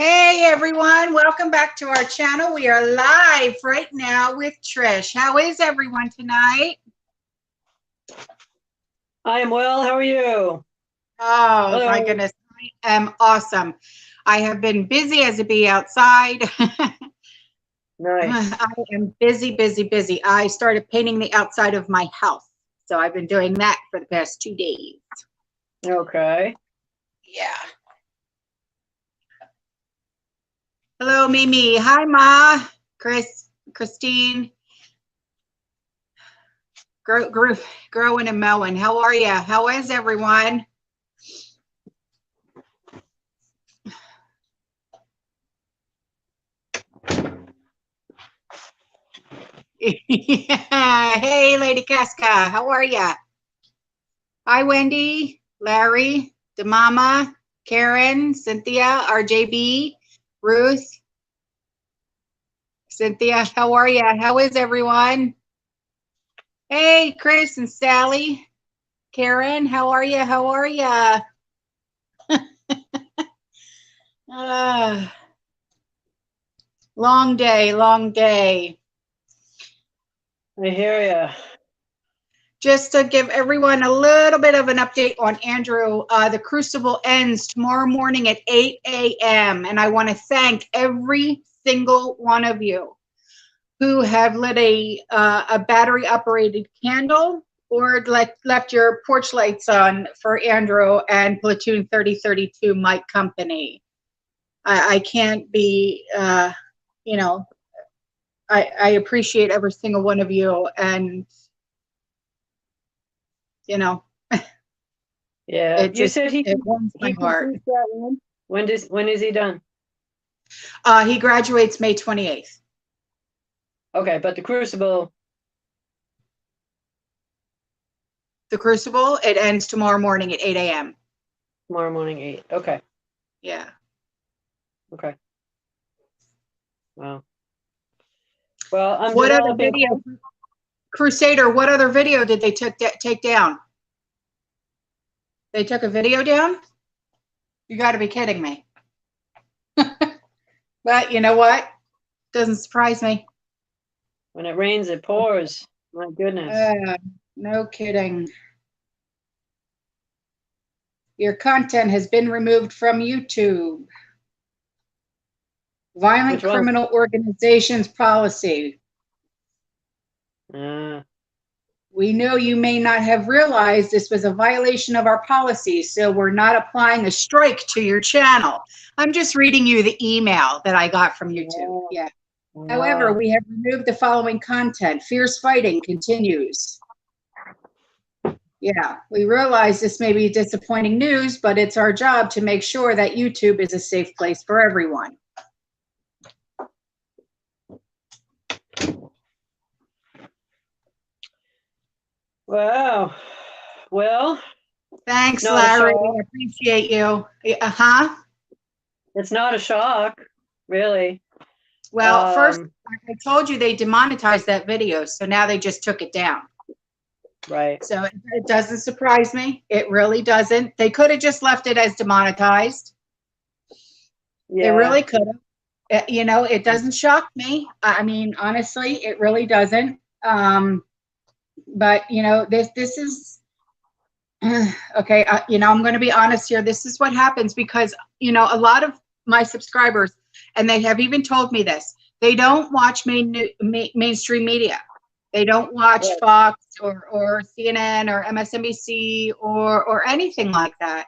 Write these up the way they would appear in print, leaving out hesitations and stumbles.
Hey everyone, welcome back to our channel. We are live right now with Trish. How is everyone tonight? I am well. How are you? Oh Hello. my goodness, I am awesome. I have been busy as a bee outside. Nice. I am busy, busy, busy. I started painting the outside of my house. So I've been doing that for the past 2 days. Okay. Yeah. Hello, Mimi. Hi, Ma. Christine. Growing and mowing. How are you? How is everyone? Yeah. Hey, Lady Casca. How are ya? Hi, Wendy, Larry, Demama, Karen, Cynthia, RJB, Ruth. Cynthia, how are ya? How is everyone? Hey, Chris and Sally. Karen, how are ya? How are ya? Ah, long day, long day. I hear you. Just to give everyone a little bit of an update on Andrew, the Crucible ends tomorrow morning at 8 a.m. And I want to thank every single one of you who have lit a battery operated candle or left your porch lights on for Andrew and Platoon 3032 Mike Company. I can't be, you know, I appreciate every single one of you, and you know, Yeah. it You just said it warms my he heart. completes that one. When is he done? He graduates May 28th. Okay, but the Crucible. The Crucible, it ends tomorrow morning at 8 a.m. Tomorrow morning 8. Okay. Yeah. Okay. Wow. Well, I'm What other developing. video, Crusader? What other video did they take down? They took a video down? You got to be kidding me. But you know what? Doesn't surprise me. When it rains, it pours. My goodness. No kidding. Your content has been removed from YouTube. Violent Which one? criminal organizations policy. Uh, We know you may not have realized this was a violation of our policy, so we're not applying a strike to your channel. I'm just reading you the email that I got from YouTube. Yeah. However, we have removed the following content. Fierce fighting continues. Yeah, we realize this may be disappointing news, but it's our job to make sure that YouTube is a safe place for everyone. wow. Well, Thanks, not a Larry. shock. I appreciate you. Uh-huh. It's not a shock, really. Well, first, I told you they demonetized that video, so now they just took it down. Right. So it doesn't surprise me. It really doesn't. They could have just left it as demonetized. Yeah. They really could have. You know, it doesn't shock me. I mean, honestly, it really doesn't. But you know, this is okay. You know, I'm going to be honest here. This is what happens because you know a lot of my subscribers, and they have even told me this. They don't watch mainstream media. They don't watch Right. Fox or CNN or MSNBC or anything like that.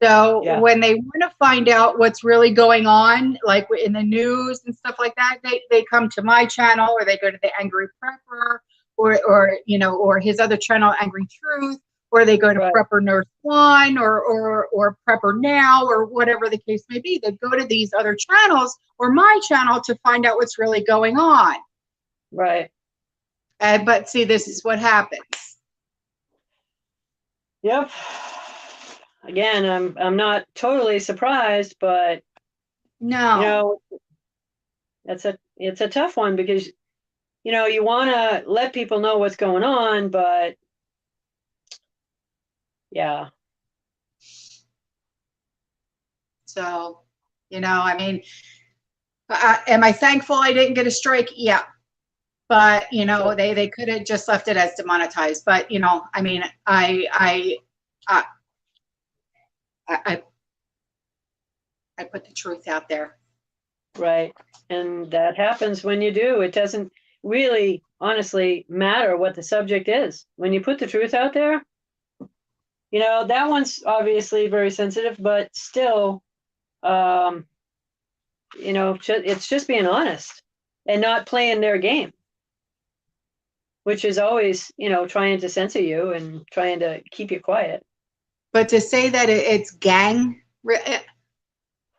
So Yeah. when they want to find out what's really going on, like in the news and stuff like that, they come to my channel or they go to the Angry Prepper or you know or his other channel, Angry Truth, or they go to Right. Prepper Nurse One or Prepper Now or whatever the case may be. They go to these other channels or my channel to find out what's really going on. Right. But see, this is what happens. Yep. Again, I'm not totally surprised, but No. you know, it's a tough one because you know, you want to let people know what's going on, but yeah. So You know, I mean, am I thankful I didn't get a strike? Yeah. But, you know, they could have just left it as demonetized. But, you know, I mean, I, I, I put the truth out there. Right. And that happens when you do. It doesn't really, honestly, matter what the subject is. When you put the truth out there, you know, that one's obviously very sensitive, but still, you know, it's just being honest and not playing their game, which is always, you know, trying to censor you and trying to keep you quiet. But to say that it's gang,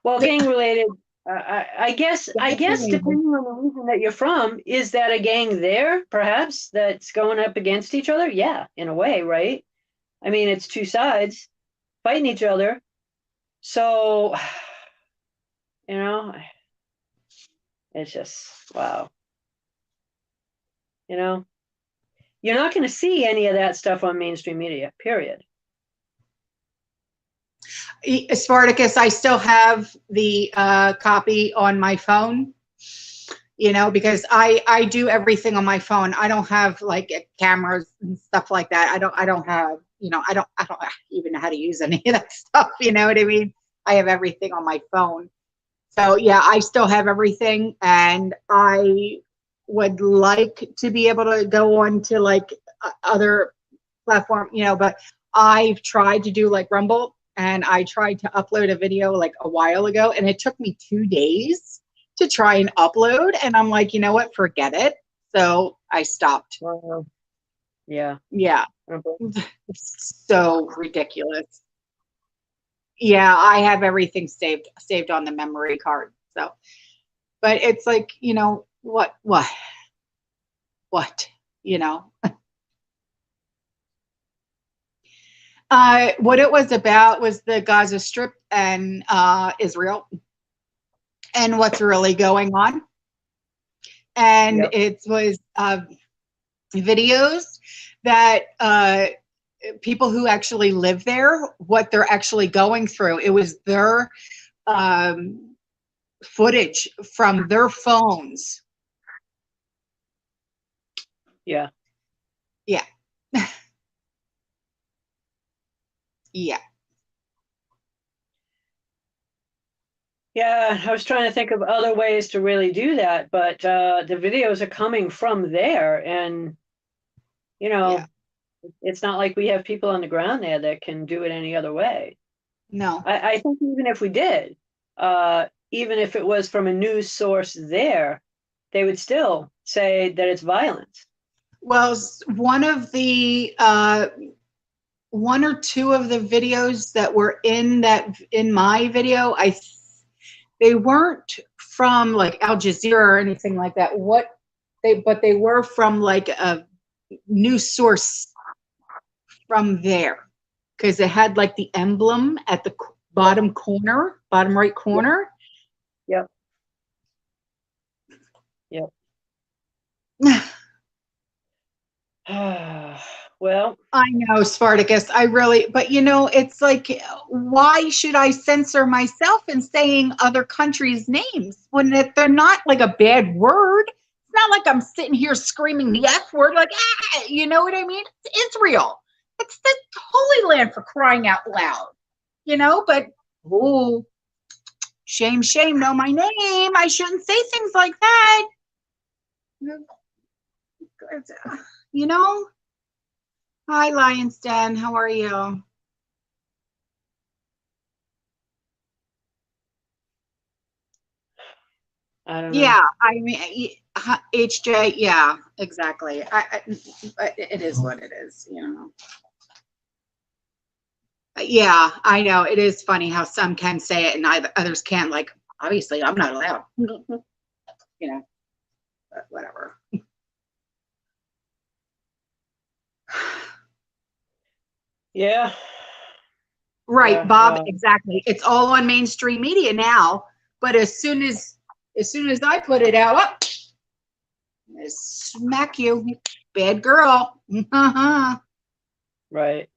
well, gang related, I guess depending on the region that you're from, is that a gang there, perhaps, that's going up against each other? Yeah, in a way, right? I mean, it's two sides fighting each other. So, you know, it's just, wow. You know, you're not going to see any of that stuff on mainstream media, period. Spartacus, I still have the copy on my phone, you know, because I do everything on my phone. I don't have like cameras and stuff like that. I don't have, you know, I don't even know how to use any of that stuff. You know what I mean? I have everything on my phone. So yeah, I still have everything, and I would like to be able to go on to like other platform, you know, but I've tried to do like Rumble, and I tried to upload a video like a while ago, and it took me 2 days to try and upload, and I'm like, you know what, forget it. So I stopped. Wow. Yeah. Yeah. So ridiculous. Yeah, I have everything saved on the memory card. So, but it's like, you know, what, you know. What it was about was the Gaza Strip and Israel and what's really going on. And Yep. it was videos that people who actually live there, what they're actually going through. It was their footage from their phones. Yeah. Yeah. Yeah. Yeah, I was trying to think of other ways to really do that, but the videos are coming from there, and you know, Yeah. it's not like we have people on the ground there that can do it any other way. No. I think even if we did, even if it was from a news source there, they would still say that it's violence. Well, one of the one or two of the videos that were in my video, they weren't from like Al Jazeera or anything like that. But they were from like a news source from there, because it had like the emblem at the bottom right corner. Yep. Yep. Well, I know, Spartacus. But you know, it's like, why should I censor myself in saying other countries' names when they're not like a bad word? It's not like I'm sitting here screaming the F word, like, you know what I mean? It's Israel. It's the Holy Land, for crying out loud, you know? But, oh, shame, know my name. I shouldn't say things like that. You know? Hi, Lion's Den. How are you? I don't know. Yeah, I mean, HJ. Yeah, exactly. It is what it is, you know. Yeah, I know. It is funny how some can say it and others can't. Like, obviously, I'm not allowed. You know, but whatever. Yeah. Right, Yeah, Bob. Exactly. It's all on mainstream media now. But as soon as I put it out, I smack you, bad girl. right.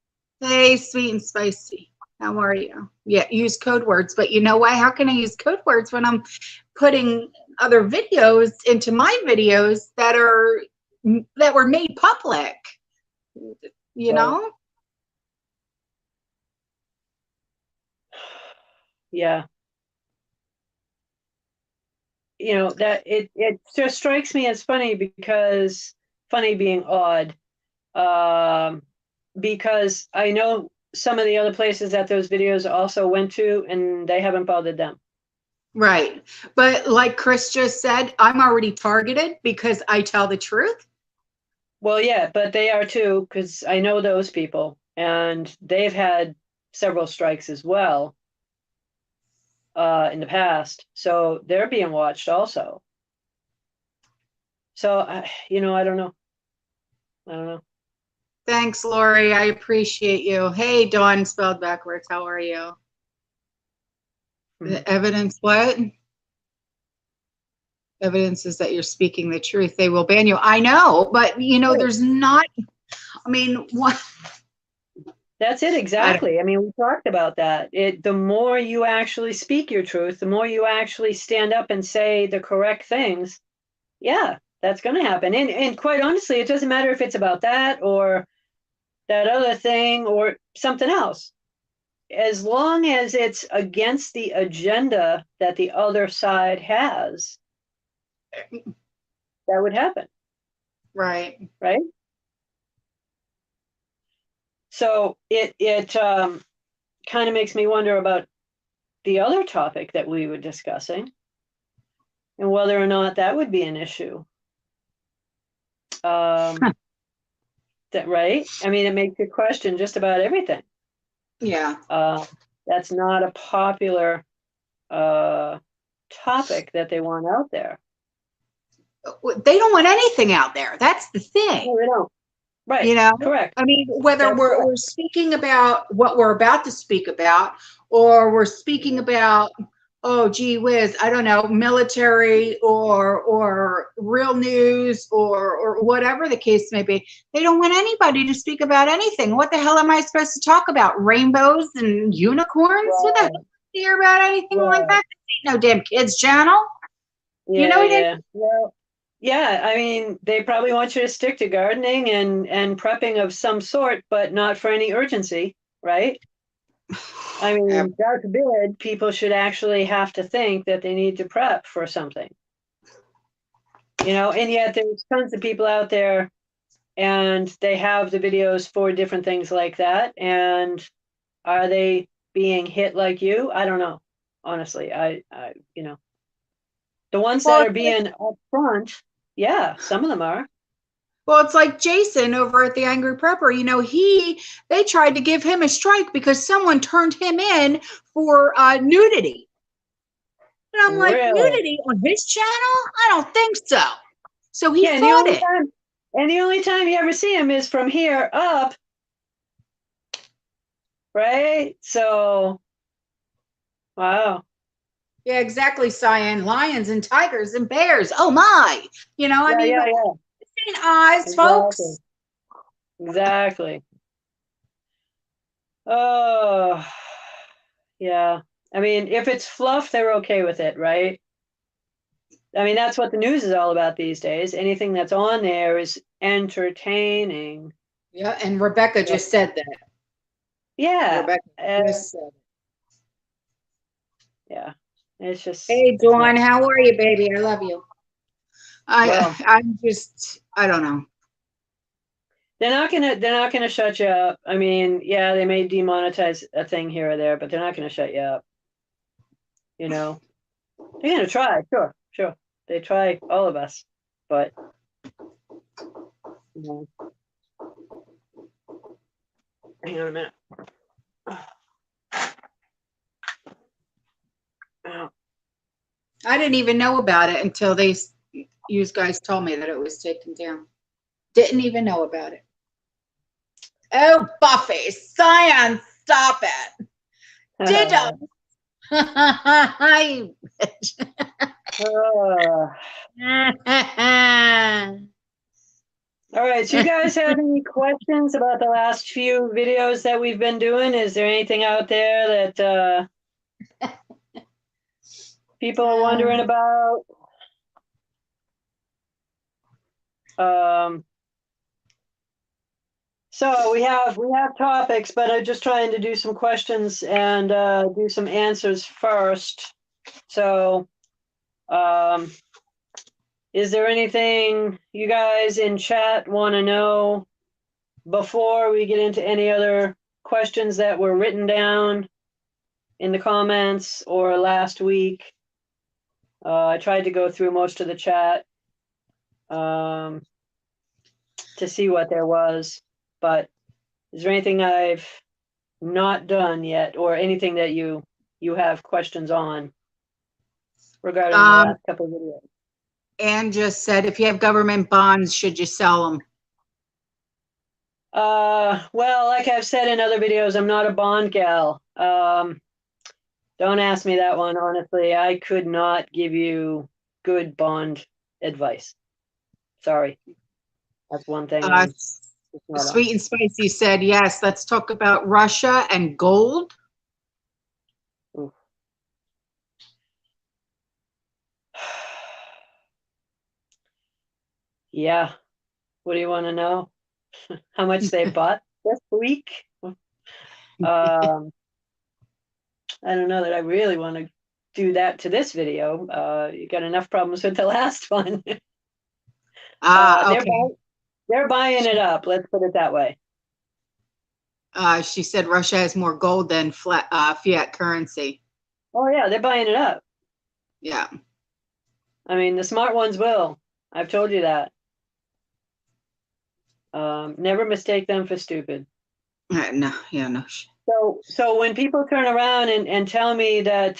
Hey, sweet and spicy. How are you? Yeah, use code words. But you know why? How can I use code words when I'm putting other videos into my videos that were made public? You Right. know? Yeah. You know, that it just strikes me as funny because funny being odd. Um, because I know some of the other places that those videos also went to, and they haven't bothered them. Right. But like Chris just said, I'm already targeted because I tell the truth. Well, yeah, but they are too, because I know those people, and they've had several strikes as well in the past, so they're being watched also. So, I don't know. I don't know. Thanks, Lori. I appreciate you. Hey, Dawn, spelled backwards. How are you? The evidence, what? Evidence is that you're speaking the truth. They will ban you. I know, but there's not, I mean, what? That's it, exactly. I mean, we talked about that. The more you actually speak your truth, the more you actually stand up and say the correct things, yeah, that's going to happen. And quite honestly, it doesn't matter if it's about that or that other thing or something else. As long as it's against the agenda that the other side has, that would happen. Right. Right. So it kind of makes me wonder about the other topic that we were discussing and whether or not that would be an issue. That right? I mean, it makes you question just about everything. Yeah. That's not a popular topic that they want out there. They don't want anything out there. That's the thing. No, they don't. Right. Correct. I mean, whether That's we're correct. speaking about what we're about to speak about, or we're speaking about, oh gee whiz, I don't know, military or real news or whatever the case may be, they don't want anybody to speak about anything. What the hell am I supposed to talk about? Rainbows and unicorns? Right. What the hell hear about anything like Right. that? This ain't no damn kids channel. Yeah, You know what I yeah. Well, yeah, I mean, they probably want you to stick to gardening and prepping of some sort, but not for any urgency, right? I mean, God forbid, people should actually have to think that they need to prep for something. And yet there's tons of people out there and they have the videos for different things like that. And are they being hit like you? I don't know. Honestly, the ones that Well, are being upfront, yeah, some of them are. Well, it's like Jason over at the Angry Prepper. They tried to give him a strike because someone turned him in for nudity. And I'm like, Really? nudity on his channel? I don't think so. So he Yeah, fought it. and the only time you ever see him is from here up, right? So, wow. Yeah, exactly, Cyan. Lions and tigers and bears. Oh my. I mean, Yeah. seeing eyes, Exactly. folks. Exactly. Oh, yeah. I mean, if it's fluff, they're okay with it, right? I mean, that's what the news is all about these days. Anything that's on there is entertaining. Yeah, and Rebecca just said that. Yeah. Rebecca just said it. Yeah. It's just. Hey, Dawn, how are you, baby? I love you. Well, I don't know. they're not gonna shut you up. I mean, yeah, they may demonetize a thing here or there, but they're not gonna shut you up. They're gonna try, sure. They try all of us, but hang on a minute. I didn't even know about it until you guys told me that it was taken down. Didn't even know about it. Oh, Buffy, Cyan, stop it. Ditto. Hi. All right, so you guys have any questions about the last few videos that we've been doing? Is there anything out there that people are wondering about? So we have topics, but I'm just trying to do some questions and do some answers first. So, is there anything you guys in chat want to know before we get into any other questions that were written down in the comments or last week? I tried to go through most of the chat to see what there was, but is there anything I've not done yet, or anything that you have questions on regarding the last couple of videos? Anne just said, if you have government bonds, should you sell them? Well, like I've said in other videos, I'm not a bond gal. Don't ask me that one, honestly. I could not give you good bond advice. Sorry. That's one thing I'm just not on. Sweet and Spicy said, yes, let's talk about Russia and gold. Oof. Yeah. What do you want to know? How much they bought this week? I don't know that I really want to do that to this video. You got enough problems with the last one. Okay. They're buying it up. Let's put it that way. She said Russia has more gold than fiat currency. Oh yeah, they're buying it up. Yeah. I mean, the smart ones will. I've told you that. Never mistake them for stupid. No, yeah, no. So when people turn around and tell me that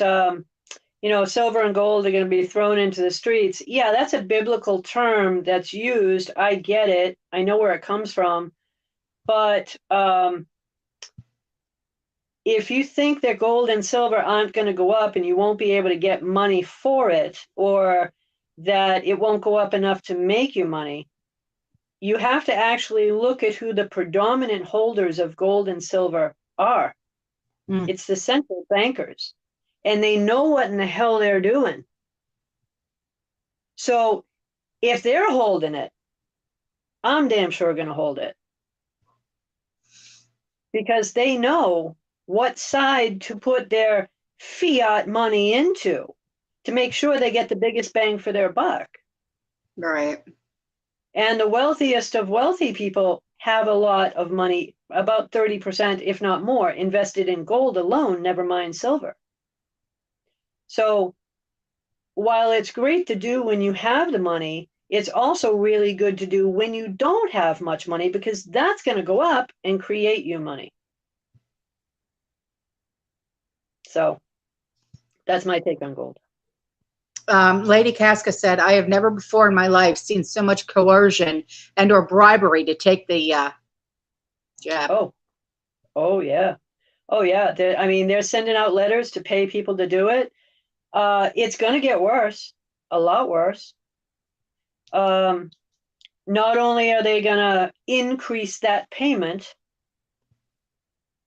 silver and gold are going to be thrown into the streets, yeah, that's a biblical term that's used. I get it. I know where it comes from. But if you think that gold and silver aren't going to go up and you won't be able to get money for it, or that it won't go up enough to make you money, you have to actually look at who the predominant holders of gold and silver are. It's the central bankers, and they know what in the hell they're doing. So if they're holding it, I'm damn sure going to hold it, because they know what side to put their fiat money into to make sure they get the biggest bang for their buck. Right. And the wealthiest of wealthy people have a lot of money, about 30%, if not more, invested in gold alone, never mind silver. So while it's great to do when you have the money, it's also really good to do when you don't have much money, because that's going to go up and create you money. So that's my take on gold. Lady Casca said, I have never before in my life seen so much coercion and or bribery to take the jab. Oh yeah. They're sending out letters to pay people to do it. It's going to get worse, a lot worse. Not only are they going to increase that payment,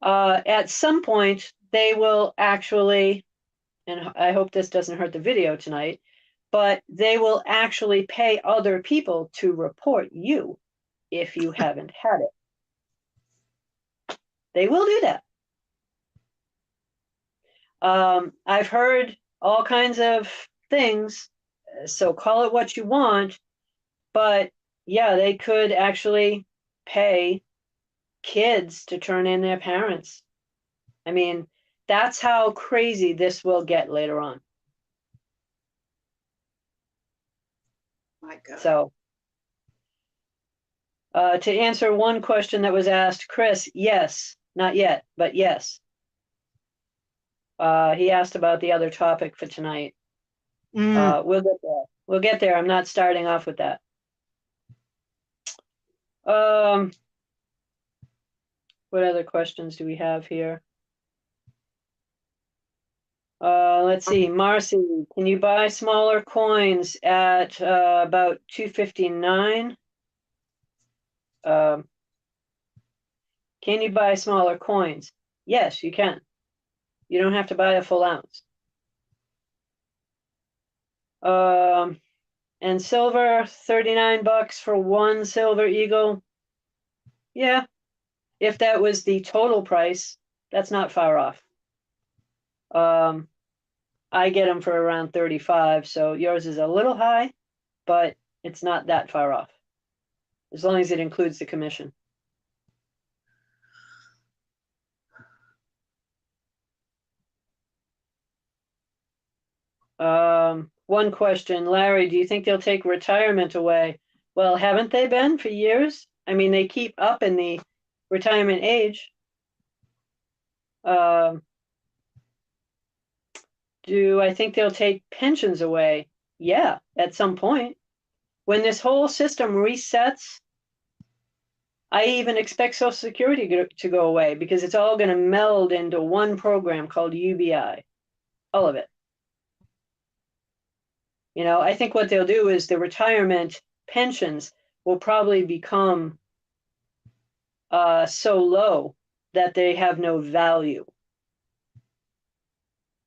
at some point they will actually, and I hope this doesn't hurt the video tonight, but they will actually pay other people to report you if you haven't had it. They will do that. I've heard all kinds of things, so call it what you want, but yeah, they could actually pay kids to turn in their parents. I mean, that's how crazy this will get later on. My God. So, to answer one question that was asked, Chris, yes, not yet, but yes. He asked about the other topic for tonight. We'll get there. We'll get there. I'm not starting off with that. What other questions do we have here? Let's see. Marcy, can you buy smaller coins at about $2.59? Can you buy smaller coins? Yes, you can. You don't have to buy a full ounce. And silver, $39 for one silver eagle. Yeah, if that was the total price, that's not far off. I get them for around 35, so yours is a little high, but it's not that far off, as long as it includes the commission. One question, Larry, do you think they'll take retirement away? Well, haven't they been for years? I mean, they keep up in the retirement age. Do I think they'll take pensions away? Yeah, at some point. When this whole system resets, I even expect Social Security to go away because it's all going to meld into one program called UBI. All of it. You know, I think what they'll do is the retirement pensions will probably become so low that they have no value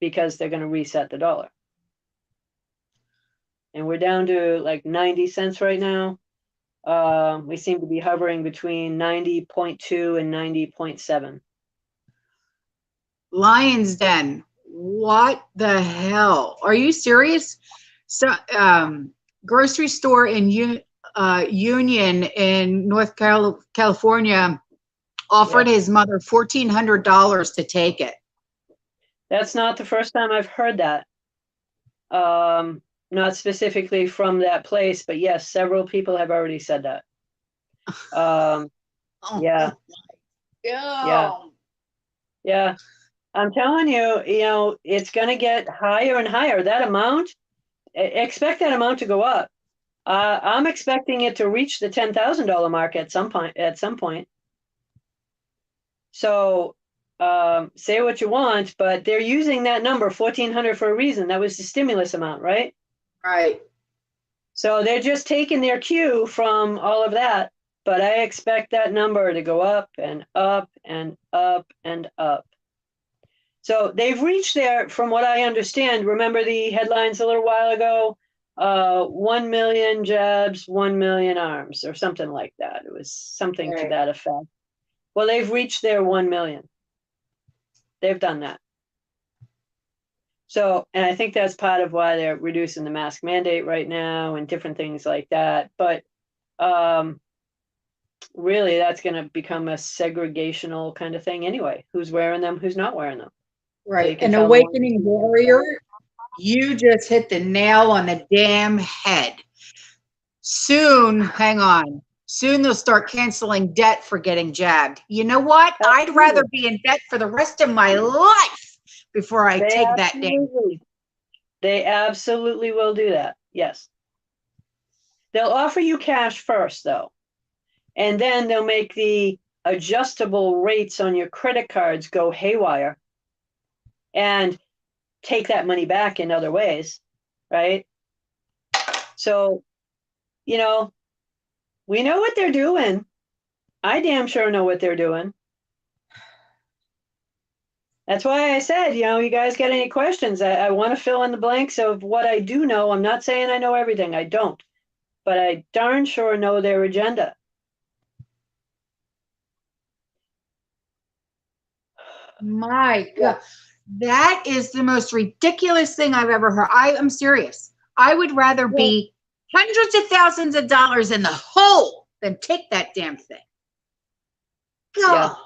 because they're going to reset the dollar. And we're down to like 90 cents right now. We seem to be hovering between 90.2 and 90.7. Lion's Den. What the hell? Are you serious? So, grocery store in Union in North California offered his mother $1,400 to take it. That's not the first time I've heard that. Not specifically from that place, but yes, several people have already said that. Yeah. I'm telling you, you know, it's going to get higher and higher. That amount, expect that amount to go up. I'm expecting it to reach the $10,000 mark at some point. So, say what you want, but they're using that number 1,400 for a reason. That was the stimulus amount, right? Right. So they're just taking their cue from all of that, but I expect that number to go up and up and up and up. So they've reached there, from what I understand. Remember the headlines a little while ago? 1 million jabs, 1 million arms, or something like that. It was something to that effect. Well, they've reached their 1 million. They've done that. So, and I think that's part of why they're reducing the mask mandate right now and different things like that. But really, that's going to become a segregational kind of thing anyway. Who's wearing them? Who's not wearing them? Right. An awakening warrior, you just hit the nail on the damn head. Soon, hang on. Soon they'll start canceling debt for getting jabbed. You know what? I'd rather be in debt for the rest of my life before I take that damn. They absolutely will do that. Yes. They'll offer you cash first, though. And then they'll make the adjustable rates on your credit cards go haywire and take that money back in other ways, right? So, you know, we know what they're doing. I damn sure know what they're doing. That's why I said, you know, you guys got any questions? I want to fill in the blanks of what I do know. I'm not saying I know everything. I don't. But I darn sure know their agenda. My God. That is the most ridiculous thing I've ever heard. I am serious. I would rather be hundreds of thousands of dollars in the hole than take that damn thing. God.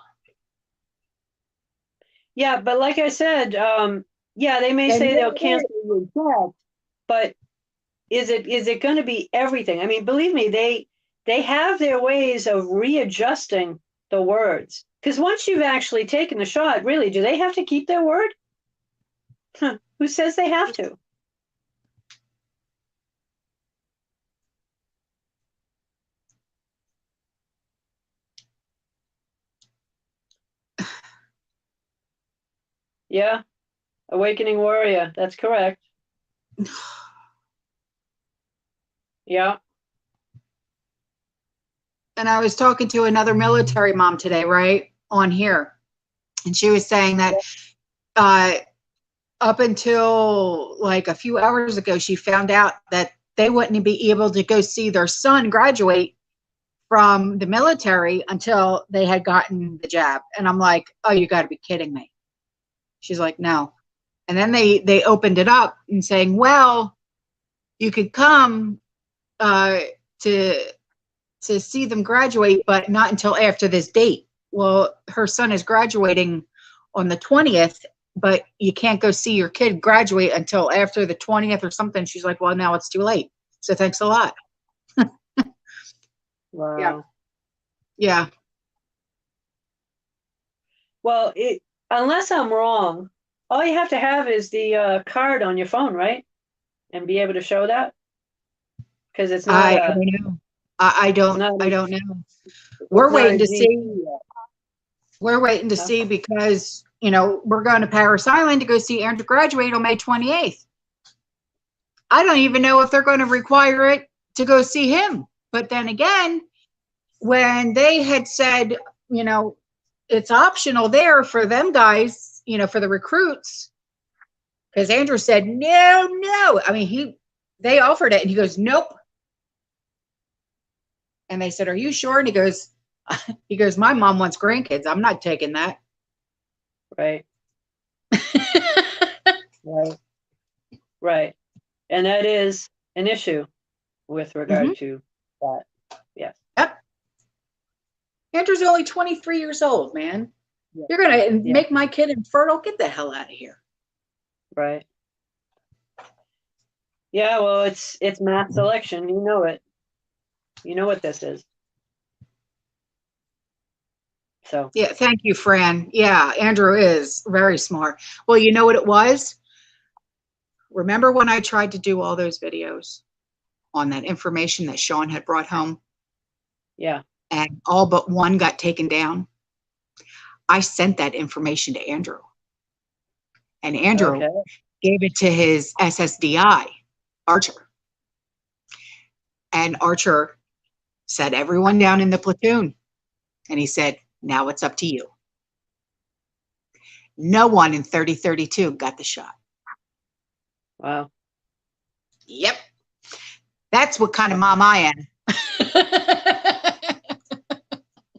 Yeah, but like I said, yeah, they may say they'll cancel your debt, but is it going to be everything? I mean, believe me, they have their ways of readjusting the words. Because once you've actually taken the shot, really, do they have to keep their word? Who says they have to? Yeah, awakening warrior. That's correct. Yeah. And I was talking to another military mom today, right, on here. And she was saying that up until like a few hours ago, she found out that they wouldn't be able to go see their son graduate from the military until they had gotten the jab. And I'm like, oh, you got to be kidding me. She's like, no. And then they opened it up and saying, well, you could come to see them graduate, but not until after this date. Well, her son is graduating on the 20th, but you can't go see your kid graduate until after the 20th or something. She's like, well, now it's too late. So thanks a lot. Wow. Yeah. Yeah. Well, unless I'm wrong, all you have to have is the card on your phone, right? And be able to show that? Because it's not I don't know. I don't know. We're waiting to see. We're waiting to see because, we're going to Paris Island to go see Andrew graduate on May 28th. I don't even know if they're going to require it to go see him. But then again, when they had said, it's optional there for them guys, for the recruits, because Andrew said, no. I mean, they offered it and he goes, nope. And they said, are you sure? And he goes, my mom wants grandkids. I'm not taking that. Right. Right. And that is an issue with regard to that. Yes. Yep. Andrew's only 23 years old, man. Yeah. You're going to make my kid infertile? Get the hell out of here. Right. Yeah, well, it's mass selection. You know it. You know what this is. So. Yeah, thank you, Fran. Yeah, Andrew is very smart. Well, you know what it was? Remember when I tried to do all those videos on that information that Sean had brought home? Yeah. And all but one got taken down. I sent that information to Andrew. And Andrew gave it to his SSDI, Archer. And Archer set everyone down in the platoon. And he said, now it's up to you. No one in 3032 got the shot. Wow. Yep. That's what kind of mom I am.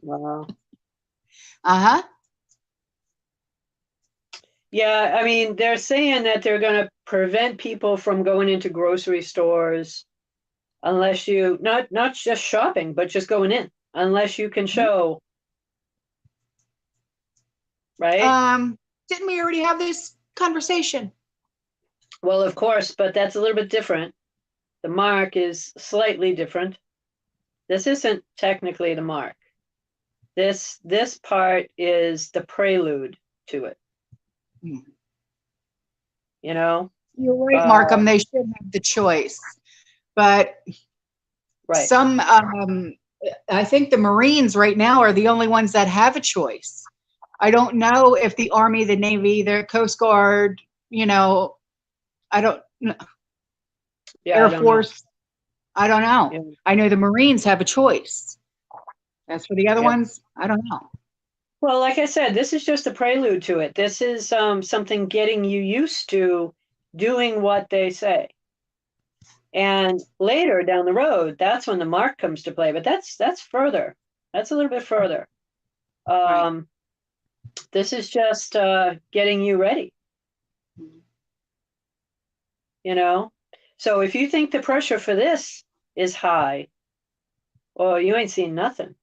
Wow. Uh-huh. Yeah, I mean, they're saying that they're going to prevent people from going into grocery stores unless you, not just shopping, but just going in, unless you can show, right? Didn't we already have this conversation? Well, of course, but that's a little bit different. The mark is slightly different. This isn't technically the mark. This part is the prelude to it. You know? You're right, Markham. They should have the choice. But some, I think the Marines right now are the only ones that have a choice. I don't know if the Army, the Navy, the Coast Guard, I don't know. Air Force. I don't know. Yeah. I know the Marines have a choice. As for the other ones, I don't know. Well, like I said, this is just a prelude to it. This is something getting you used to doing what they say. And later down the road, that's when the mark comes to play. But that's further. That's a little bit further. Right. This is just getting you ready. So if you think the pressure for this is high, well, you ain't seen nothing.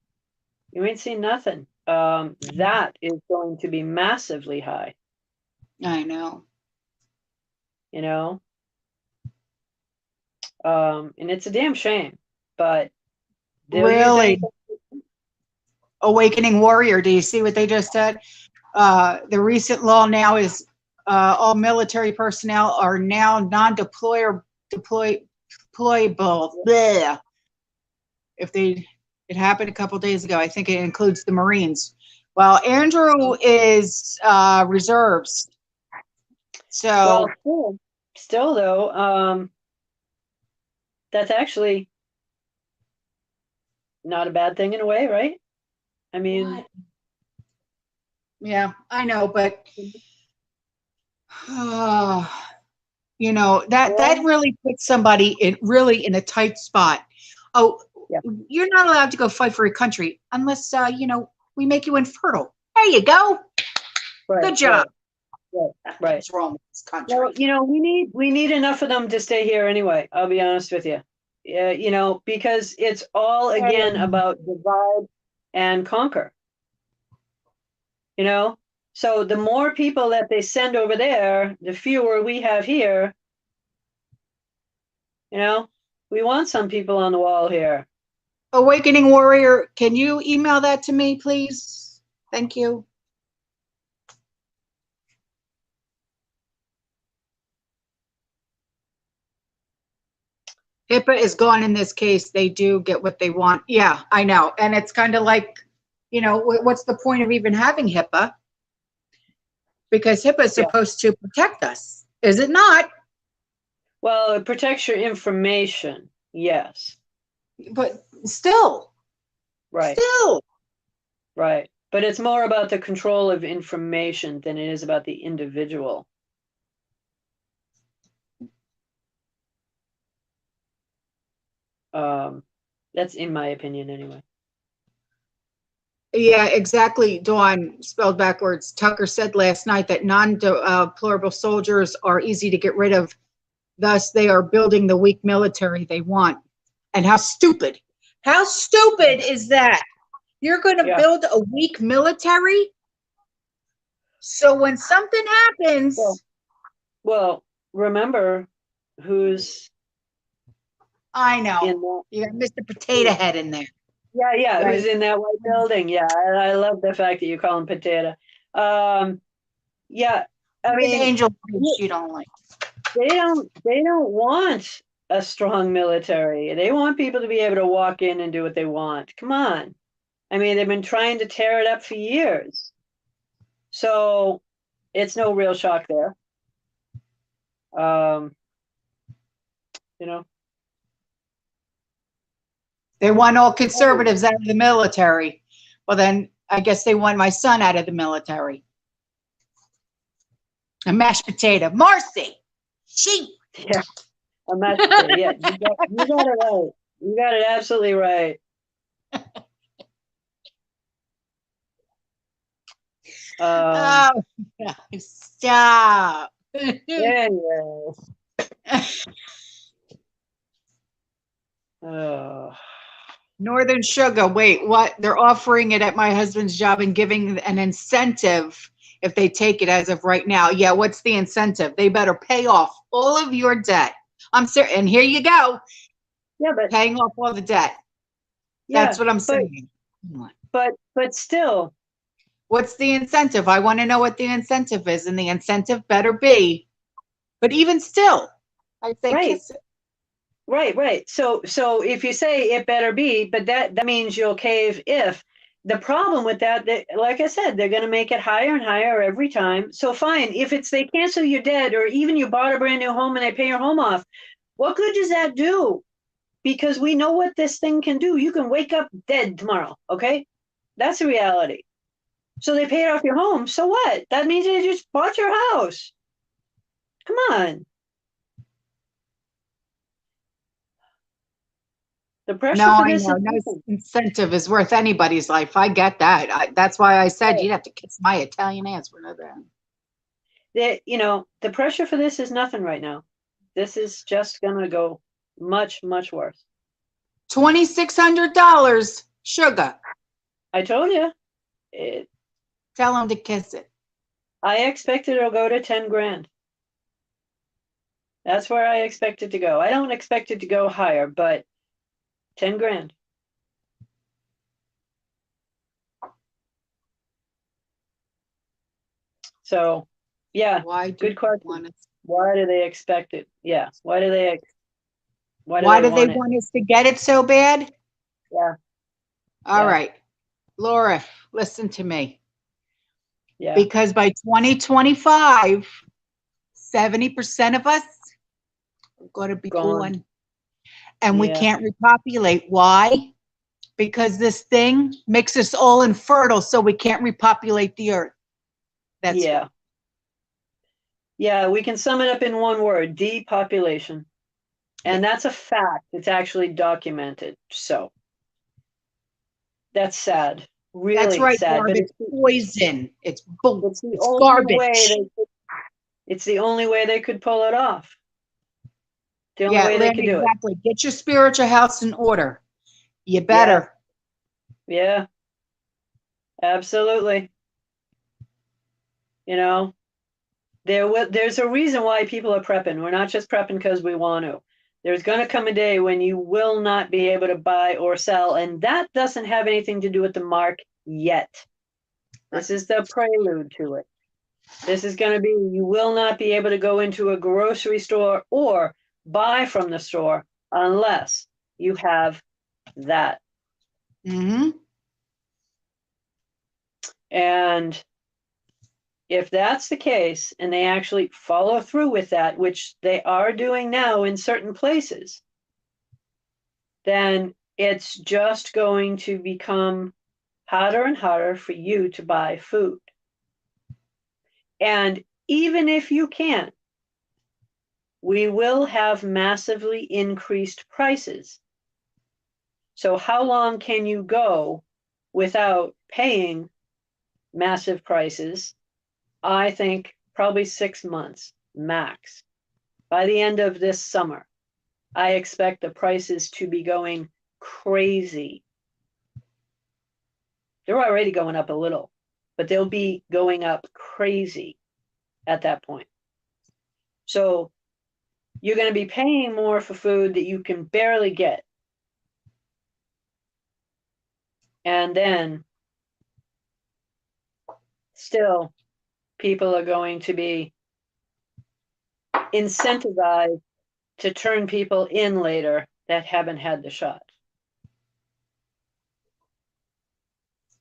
You ain't seen nothing. That is going to be massively high. I know. And it's a damn shame, but really, Awakening Warrior. Do you see what they just said? The recent law now is all military personnel are now non-deployable. Bleh. It happened a couple days ago. I think it includes the Marines. Well, Andrew is reserves. So still though, that's actually not a bad thing in a way, right? I mean, What? Yeah, I know, but that well, really puts somebody in a tight spot. Oh, yeah, you're not allowed to go fight for your country unless we make you infertile. There you go. right, Good job. right, right, right. Nothing's wrong with this Well, country. we need enough of them to stay here anyway. I'll be honest with you. Yeah, because it's all again Um, about divide and conquer. You know, so the more people that they send over there, the fewer we have here. You know, we want some people on the wall here. Awakening Warrior, can you email that to me, please? Thank you. HIPAA is gone in this case. They do get what they want. Yeah, I know. And it's kind of like, what's the point of even having HIPAA? Because HIPAA is Yeah. supposed to protect us, is it not? Well, it protects your information. Yes. But still, Right. still. Right. But it's more about the control of information than it is about the individual. That's in my opinion anyway. Yeah, exactly, Dawn, spelled backwards. Tucker said last night that non-deplorable soldiers are easy to get rid of. Thus, they are building the weak military they want. And how stupid is that? You're going to Yeah. build a weak military? So when something happens, Well, remember who's I in know. that. You got Mr. Potato Head in there. Yeah, Right. who's in that white building. Yeah, I love the fact that you call him Potato. Yeah, I An mean, angel you don't like. they don't want a strong military. They want people to be able to walk in and do what they want. Come on. I mean, they've been trying to tear it up for years. So it's no real shock there. Um, you know, They want all conservatives out of the military. Well, then I guess they want my son out of the military. A mashed potato. Marcy, sheep. yeah, a match potato. Yeah, you got it right. You got it absolutely right. Oh, stop. Anyway. Oh. Northern Sugar. Wait, what? They're offering it at my husband's job and giving an incentive if they take it as of right now. Yeah, what's the incentive? They better pay off all of your debt. I'm serious. And here you go. Yeah, but Paying off all the debt. yeah, That's what I'm saying. but still, What's the incentive? I want to know what the incentive is, and the incentive better be. But even still, I say right, kiss it. right. So if you say it better be, but that means you'll cave if. The problem with that, like I said, they're going to make it higher and higher every time. So fine, if it's they cancel your debt, or even you bought a brand new home and they pay your home off, what good does that do? Because we know what this thing can do. You can wake up dead tomorrow. Okay, that's the reality. So they paid off your home. So what? That means they just bought your house. Come on. The pressure No, for I this is know. No nothing. incentive is worth anybody's life. I get that. That's why I said Right. you'd have to kiss my Italian ass for that. The pressure for this is nothing right now. This is just gonna go much, much worse. $2,600, sugar. I told you. It, Tell him to kiss it. I expected it'll go to 10 grand. That's where I expect it to go. I don't expect it to go higher, but 10 grand. So, yeah, Why do good you question. want us? Why do they expect it? Yeah. Why do they Why do they want it? want us to get it so bad? Yeah. All Yeah. right, Laura, listen to me. Yeah. Because by 2025, 70% of us are going to be gone. And we Yeah. can't repopulate. Why? because this thing makes us all infertile so we can't repopulate the earth. That's yeah. Yeah, we can sum it up in one word, depopulation. And that's a fact. It's actually documented. So that's sad. Really That's right, sad. Barb. But It's poison. It's bull. it's the It's only way garbage. it's the only way they could pull it off. The only Yeah, way they Lynn, could do it. exactly. Get your spiritual house in order. You Yeah. better. Yeah. Absolutely. You know, there's a reason why people are prepping. We're not just prepping because we want to. There's going to come a day when you will not be able to buy or sell, and that doesn't have anything to do with the mark yet. This is the prelude to it. This is going to be, you will not be able to go into a grocery store or buy from the store unless you have that. Mm-hmm. And if that's the case, and they actually follow through with that, which they are doing now in certain places, then it's just going to become harder and harder for you to buy food. And even if you can, we will have massively increased prices. So how long can you go without paying massive prices? I think probably 6 months max. By the end of this summer, I expect the prices to be going crazy. They're already going up a little, but they'll be going up crazy at that point. So you're going to be paying more for food that you can barely get. And then still, people are going to be incentivized to turn people in later that haven't had the shot.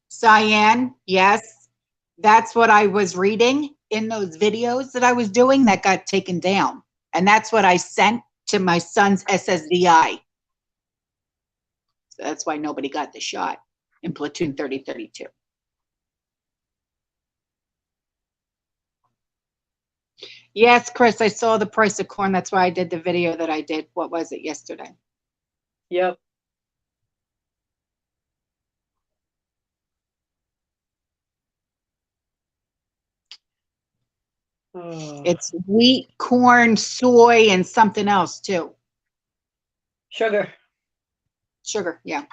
Cyan, yes. That's what I was reading in those videos that I was doing that got taken down. And that's what I sent to my son's SSDI. So that's why nobody got the shot in platoon 3032. Yes, Chris, I saw the price of corn. That's why I did the video that I did. What was it yesterday? Yep. Oh. It's wheat, corn, soy, and something else too. Sugar. Sugar, yeah.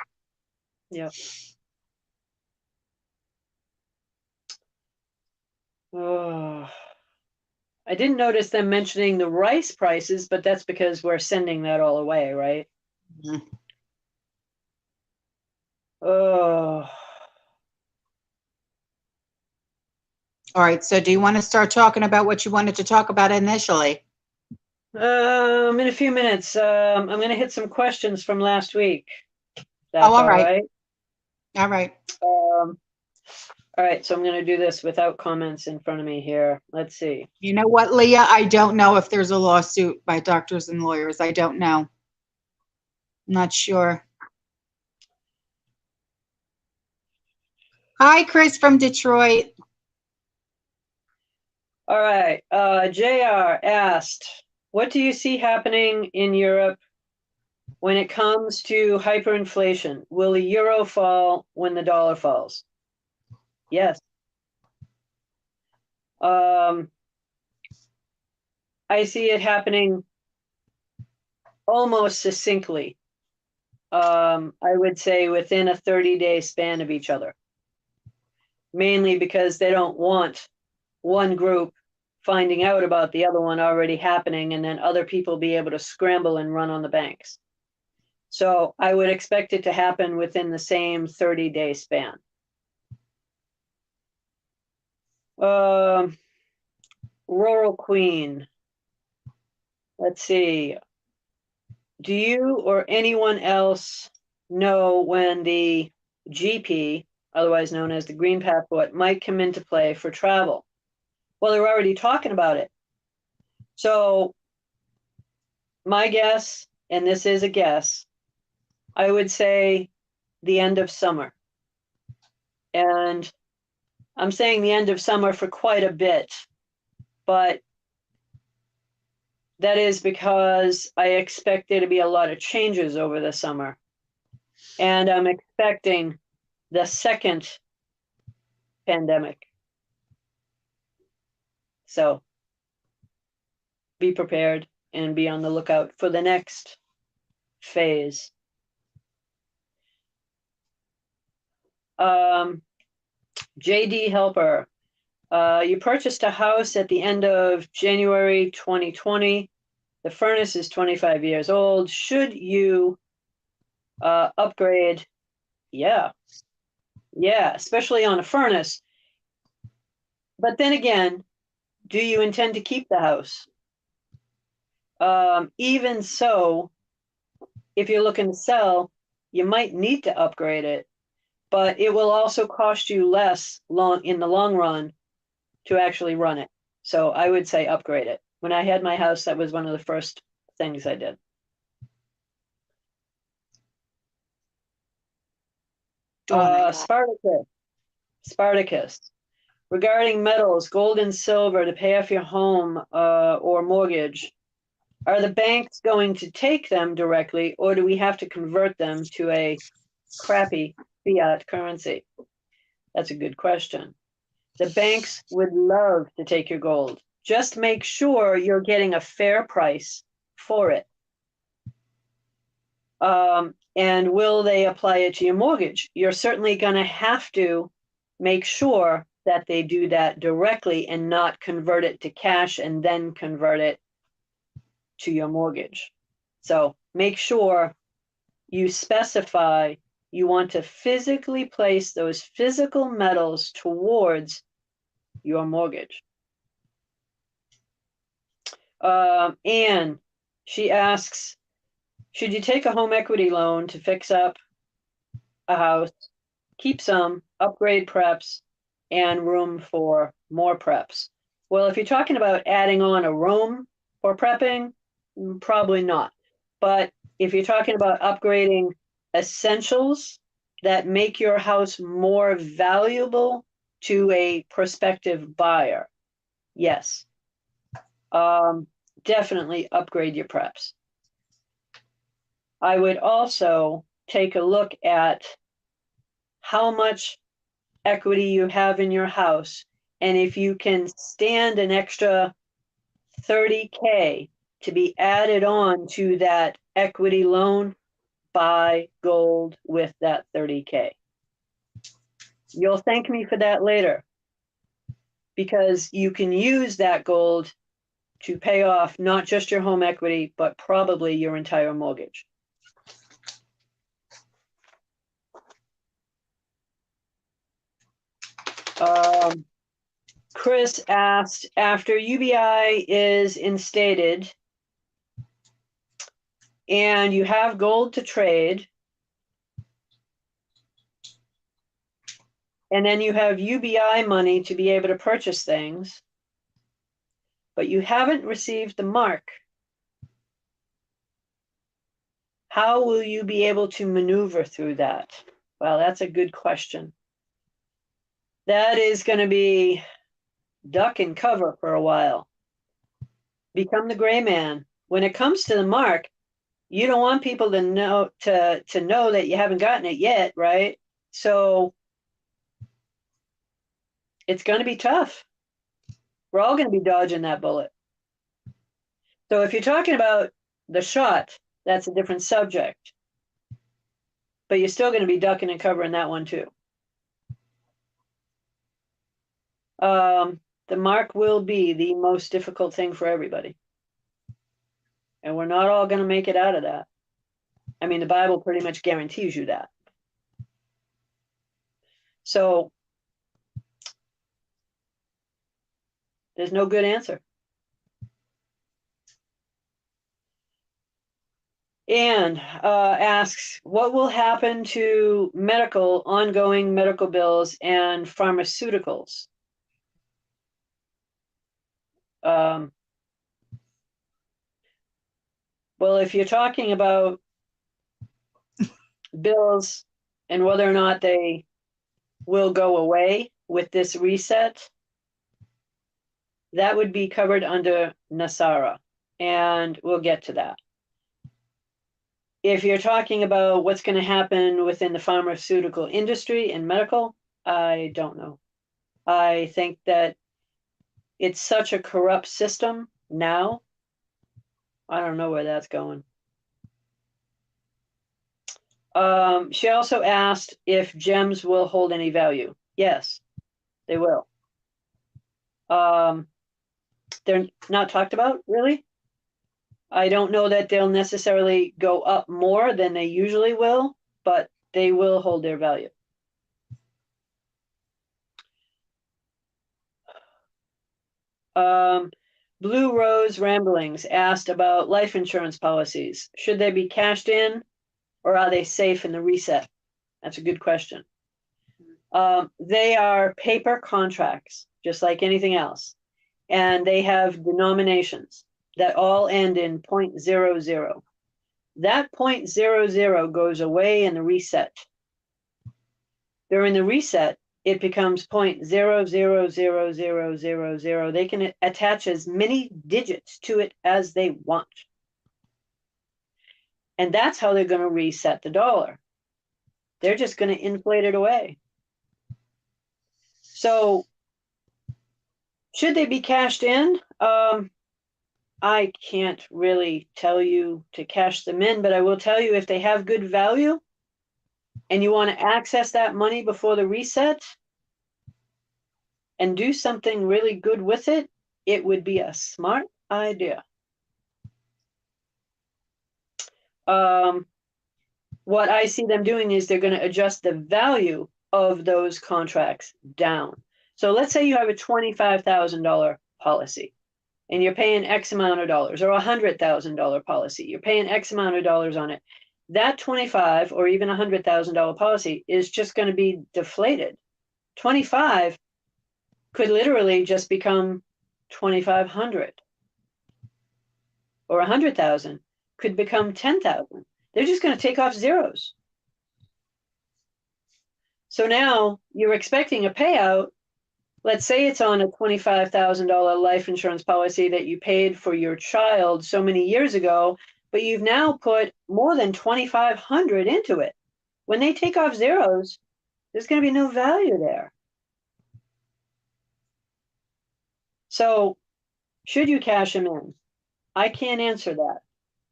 Yep. Oh. I didn't notice them mentioning the rice prices, but that's because we're sending that all away, right? Mm-hmm. Oh. All right, so do you want to start talking about what you wanted to talk about initially? In a few minutes, I'm going to hit some questions from last week. That's all right. All right. All right, so I'm going to do this without comments in front of me here. Let's see. You know what, Leah? I don't know if there's a lawsuit by doctors and lawyers. I don't know. I'm not sure. Hi, Chris from Detroit. All right. JR asked, what do you see happening in Europe when it comes to hyperinflation? Will the euro fall when the dollar falls? Yes. I see it happening almost succinctly. I would say within a 30-day span of each other. Mainly because they don't want one group finding out about the other one already happening and then other people be able to scramble and run on the banks. So I would expect it to happen within the same 30-day span. Rural Queen. Let's see. Do you or anyone else know when the GP, otherwise known as the Green Passport, might come into play for travel? Well, they're already talking about it. So my guess, and this is a guess, I would say the end of summer. And I'm saying the end of summer for quite a bit, but that is because I expect there to be a lot of changes over the summer. And I'm expecting the second pandemic. So be prepared and be on the lookout for the next phase. JD Helper, you purchased a house at the end of January 2020. The furnace is 25 years old. Should you upgrade? Yeah, especially on a furnace. But then again, do you intend to keep the house? Even so, if you're looking to sell, you might need to upgrade it, but it will also cost you less in the long run to actually run it. So I would say upgrade it. When I had my house, that was one of the first things I did. Spartacus. Regarding metals, gold and silver to pay off your home or mortgage, are the banks going to take them directly, or do we have to convert them to a crappy fiat currency? That's a good question. The banks would love to take your gold. Just make sure you're getting a fair price for it. And will they apply it to your mortgage? You're certainly going to have to make sure that they do that directly and not convert it to cash and then convert it to your mortgage. So make sure you specify you want to physically place those physical metals towards your mortgage. Anne, she asks, should you take a home equity loan to fix up a house, keep some, upgrade preps, and room for more preps? Well, if you're talking about adding on a room for prepping, probably not. But if you're talking about upgrading essentials that make your house more valuable to a prospective buyer, yes. Definitely upgrade your preps. I would also take a look at how much equity you have in your house, and if you can stand an extra $30K to be added on to that equity loan, buy gold with that $30K. You'll thank me for that later, because you can use that gold to pay off not just your home equity, but probably your entire mortgage. Chris asked, after UBI is instated and you have gold to trade, and then you have UBI money to be able to purchase things, but you haven't received the mark, how will you be able to maneuver through that? Well, that's a good question. That is going to be duck and cover for a while. Become the gray man. When it comes to the mark, you don't want people to know that you haven't gotten it yet, right? So it's going to be tough. We're all going to be dodging that bullet. So if you're talking about the shot, that's a different subject. But you're still going to be ducking and covering that one too. The mark will be the most difficult thing for everybody. And we're not all going to make it out of that. I mean, the Bible pretty much guarantees you that. So there's no good answer. Anne asks, what will happen to ongoing medical bills and pharmaceuticals? Well, if you're talking about bills and whether or not they will go away with this reset, that would be covered under NASARA, and we'll get to that. If you're talking about what's going to happen within the pharmaceutical industry and medical, I don't know. I think that it's such a corrupt system now. I don't know where that's going. She also asked if gems will hold any value. Yes, they will. They're not talked about, really. I don't know that they'll necessarily go up more than they usually will, but they will hold their value. Blue Rose Ramblings asked about life insurance policies. Should they be cashed in, or are they safe in the reset? That's a good question. They are paper contracts, just like anything else. And they have denominations that all end in 0.00. That 0.00 goes away in the reset. During the reset, it becomes 0.000000. They can attach as many digits to it as they want. And that's how they're going to reset the dollar. They're just going to inflate it away. So, should they be cashed in? I can't really tell you to cash them in, but I will tell you if they have good value and you want to access that money before the reset and do something really good with it, it would be a smart idea. What I see them doing is they're going to adjust the value of those contracts down. So let's say you have a $25,000 policy and you're paying X amount of dollars, or a $100,000 policy. You're paying X amount of dollars on it. That $25,000 or even $100,000 policy is just going to be deflated. 25 could literally just become 2,500, or 100,000 could become 10,000. They're just going to take off zeros. So now you're expecting a payout. Let's say it's on a $25,000 life insurance policy that you paid for your child so many years ago, but you've now put more than 2,500 into it. When they take off zeros, there's going to be no value there. So should you cash them in? I can't answer that.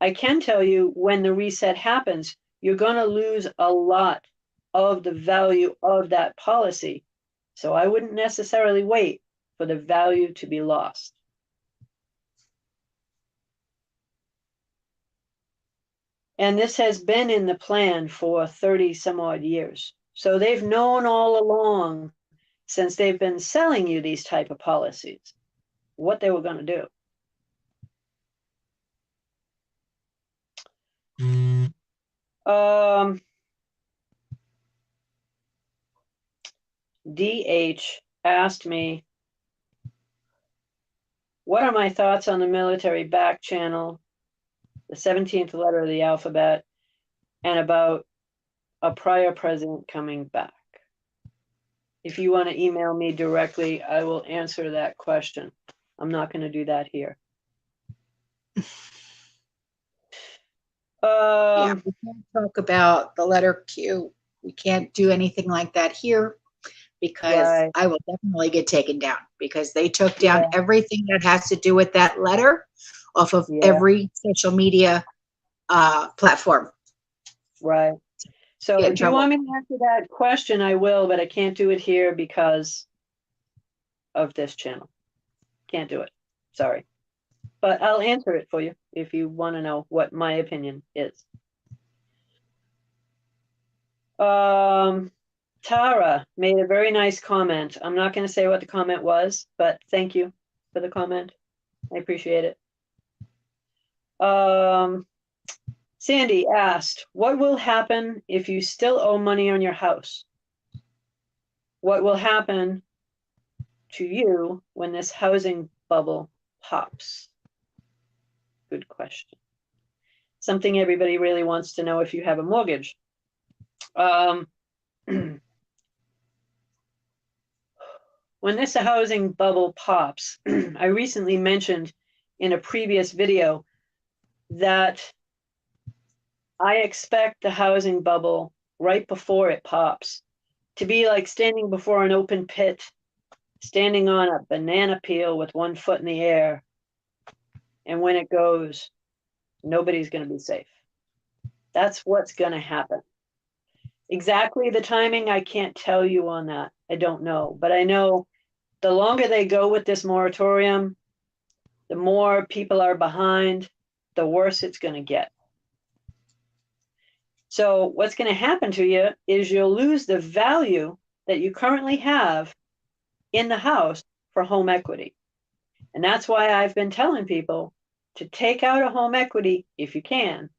I can tell you when the reset happens, you're going to lose a lot of the value of that policy. So I wouldn't necessarily wait for the value to be lost. And this has been in the plan for 30 some odd years. So they've known all along, since they've been selling you these type of policies, what they were going to do. DH asked me, what are my thoughts on the military back channel, the 17th letter of the alphabet, and about a prior president coming back? If you want to email me directly, I will answer that question. I'm not going to do that here. Yeah, we can't talk about the letter Q. We can't do anything like that here because Right. I will definitely get taken down because they took down everything that has to do with that letter off of every social media platform. Right. So if you want me to answer that question, I will, but I can't do it here because of this channel. Can't do it. Sorry. But I'll answer it for you if you want to know what my opinion is. Tara made a very nice comment. I'm not going to say what the comment was, but thank you for the comment. I appreciate it. Sandy asked, what will happen if you still owe money on your house? What will happen to you when this housing bubble pops? Good question. Something everybody really wants to know if you have a mortgage. When this housing bubble pops, I recently mentioned in a previous video that I expect the housing bubble right before it pops to be like standing before an open pit, standing on a banana peel with one foot in the air. And when it goes, nobody's going to be safe. That's what's going to happen. Exactly the timing, I can't tell you on that. I don't know. But I know the longer they go with this moratorium, the more people are behind, the worse it's going to get. So what's going to happen to you is you'll lose the value that you currently have in the house for home equity. And that's why I've been telling people to take out a home equity if you can,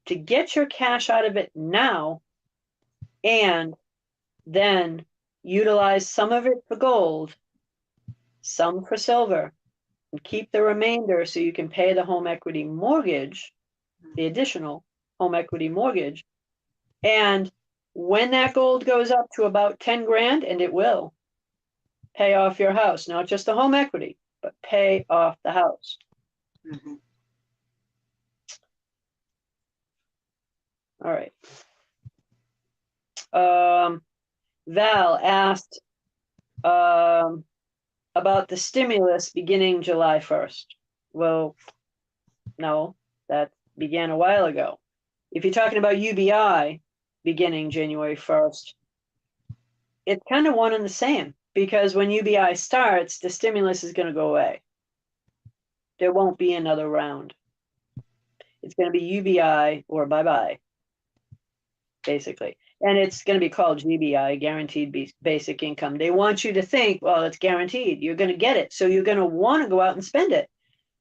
to get your cash out of it now, and then utilize some of it for gold, some for silver, and keep the remainder so you can pay the home equity mortgage, the additional home equity mortgage. And when that gold goes up to about 10 grand, and it will, pay off your house, not just the home equity, but pay off the house. Mm-hmm. All right. Val asked about the stimulus beginning July 1st. Well, no, that began a while ago. If you're talking about UBI beginning January 1st, it's kind of one and the same, because when UBI starts, the stimulus is going to go away. There won't be another round. It's going to be UBI or bye-bye, basically. And it's going to be called GBI, Guaranteed Basic Income. They want you to think, well, it's guaranteed. You're going to get it. So you're going to want to go out and spend it.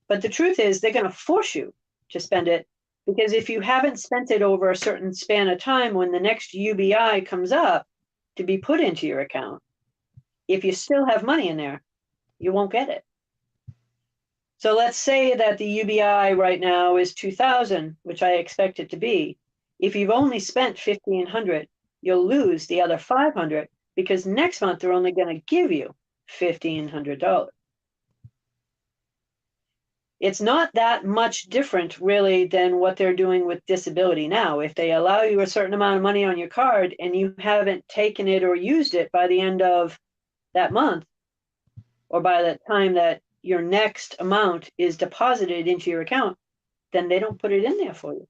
But the truth is, they're going to force you to spend it, because if you haven't spent it over a certain span of time, when the next UBI comes up to be put into your account, if you still have money in there, you won't get it. So let's say that the UBI right now is 2,000, which I expect it to be. If you've only spent 1,500, you'll lose the other 500, because next month they're only going to give you $1,500. It's not that much different, really, than what they're doing with disability now. If they allow you a certain amount of money on your card and you haven't taken it or used it by the end of that month, or by the time that your next amount is deposited into your account, then they don't put it in there for you.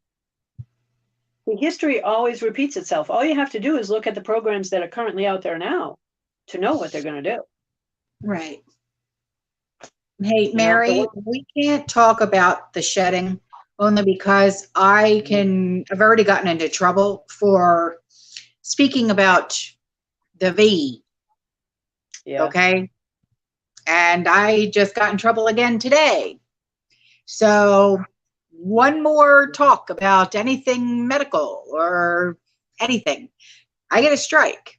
The history always repeats itself. All you have to do is look at the programs that are currently out there now to know what they're going to do. Right. Hey, Mary, we can't talk about the shedding only because I've already gotten into trouble for speaking about the V. Yeah. Okay. And I just got in trouble again today. So one more talk about anything medical or anything, I get a strike.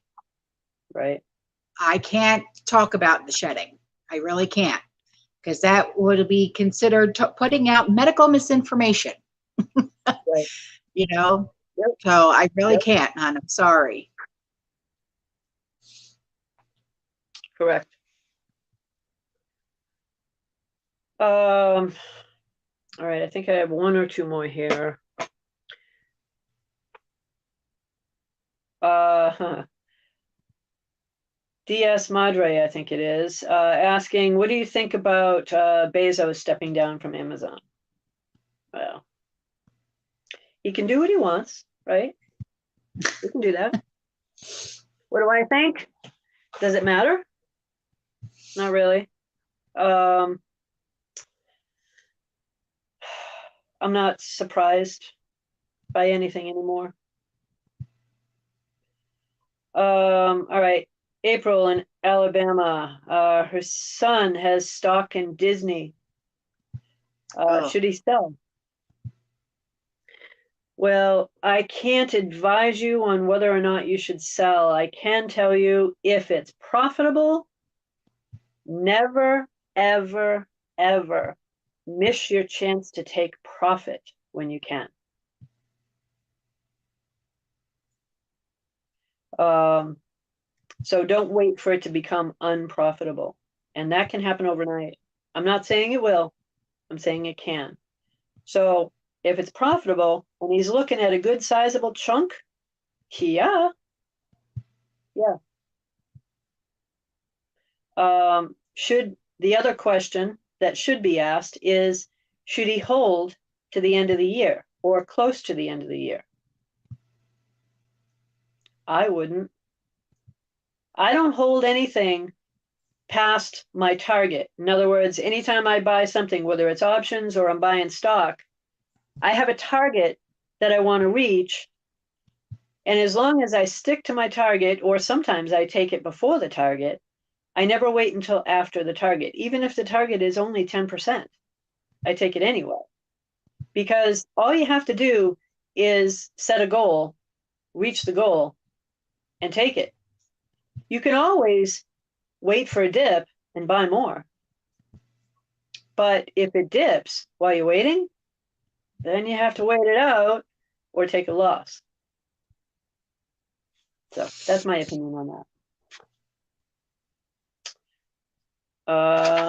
Right. I can't talk about the shedding. I really can't, because that would be considered putting out medical misinformation. Right. You know? Yep. So I really can't, hon. I'm sorry. Correct. All right, I think I have one or two more here. DS Madre, I think it is, asking, what do you think about Bezos stepping down from Amazon? Well, he can do what he wants, right? He can do that. What do I think? Does it matter? Not really. I'm not surprised by anything anymore. All right. April in Alabama. Her son has stock in Disney. Should he sell? Well, I can't advise you on whether or not you should sell. I can tell you, if it's profitable, never, ever, ever miss your chance to take profit when you can. So don't wait for it to become unprofitable. And that can happen overnight. I'm not saying it will, I'm saying it can. So if it's profitable and he's looking at a good sizable chunk, yeah. Should the other question that should be asked is, should he hold to the end of the year or close to the end of the year? I wouldn't. I don't hold anything past my target. In other words, anytime I buy something, whether it's options or I'm buying stock, I have a target that I want to reach. And as long as I stick to my target, or sometimes I take it before the target, I never wait until after the target. Even if the target is only 10%, I take it anyway. Because all you have to do is set a goal, reach the goal, and take it. You can always wait for a dip and buy more. But if it dips while you're waiting, then you have to wait it out or take a loss. So that's my opinion on that.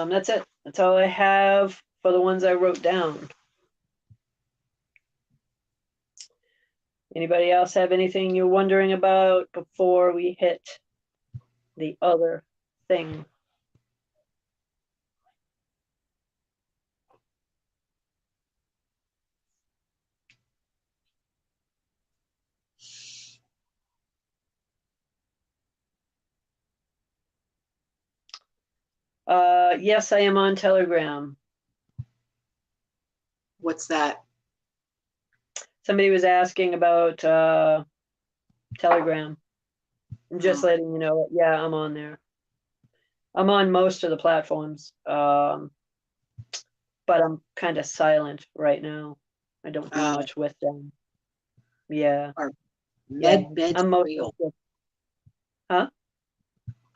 That's it. That's all I have for the ones I wrote down. Anybody else have anything you're wondering about before we hit the other thing? Yes, I am on Telegram. What's that? Somebody was asking about Telegram. I'm just letting you know. Yeah, I'm on there. I'm on most of the platforms, but I'm kind of silent right now. I don't do much with them. Yeah. Med beds I'm real. Huh?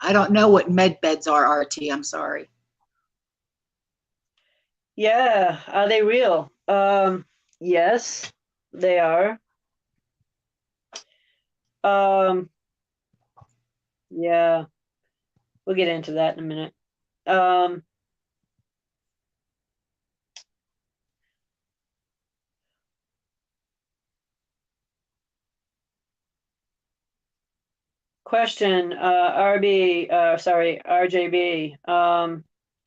I don't know what med beds are, RT. I'm sorry. Yeah. Are they real? Yes, they are. Yeah. We'll get into that in a minute. Question, RJB.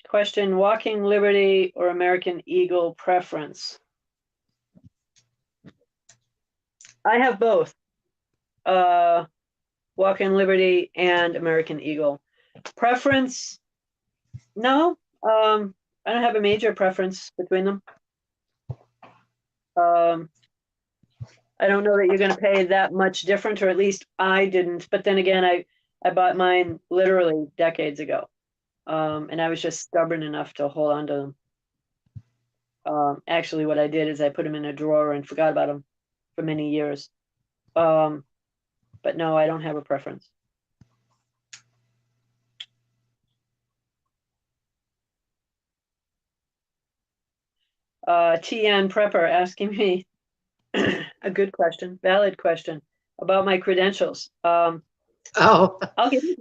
Question, Walking Liberty or American Eagle preference? I have both. Walking Liberty and American Eagle. Preference? No. I don't have a major preference between them. I don't know that you're going to pay that much different, or at least I didn't. But then again, I bought mine literally decades ago. And I was just stubborn enough to hold on to them. Actually, what I did is I put them in a drawer and forgot about them for many years. But no, I don't have a preference. TN Prepper asking me a good question, valid question about my credentials. Oh, I'll give them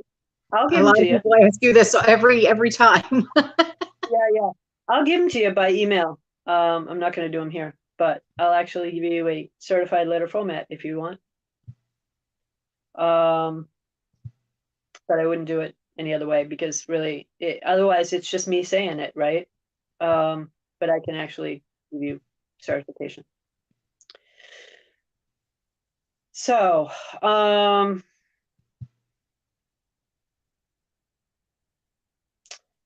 to you. People ask you this every time. Yeah. I'll give them to you by email. I'm not going to do them here, but I'll actually give you a certified letter format if you want. But I wouldn't do it any other way because really, otherwise it's just me saying it, right? But I can actually give you certification. So,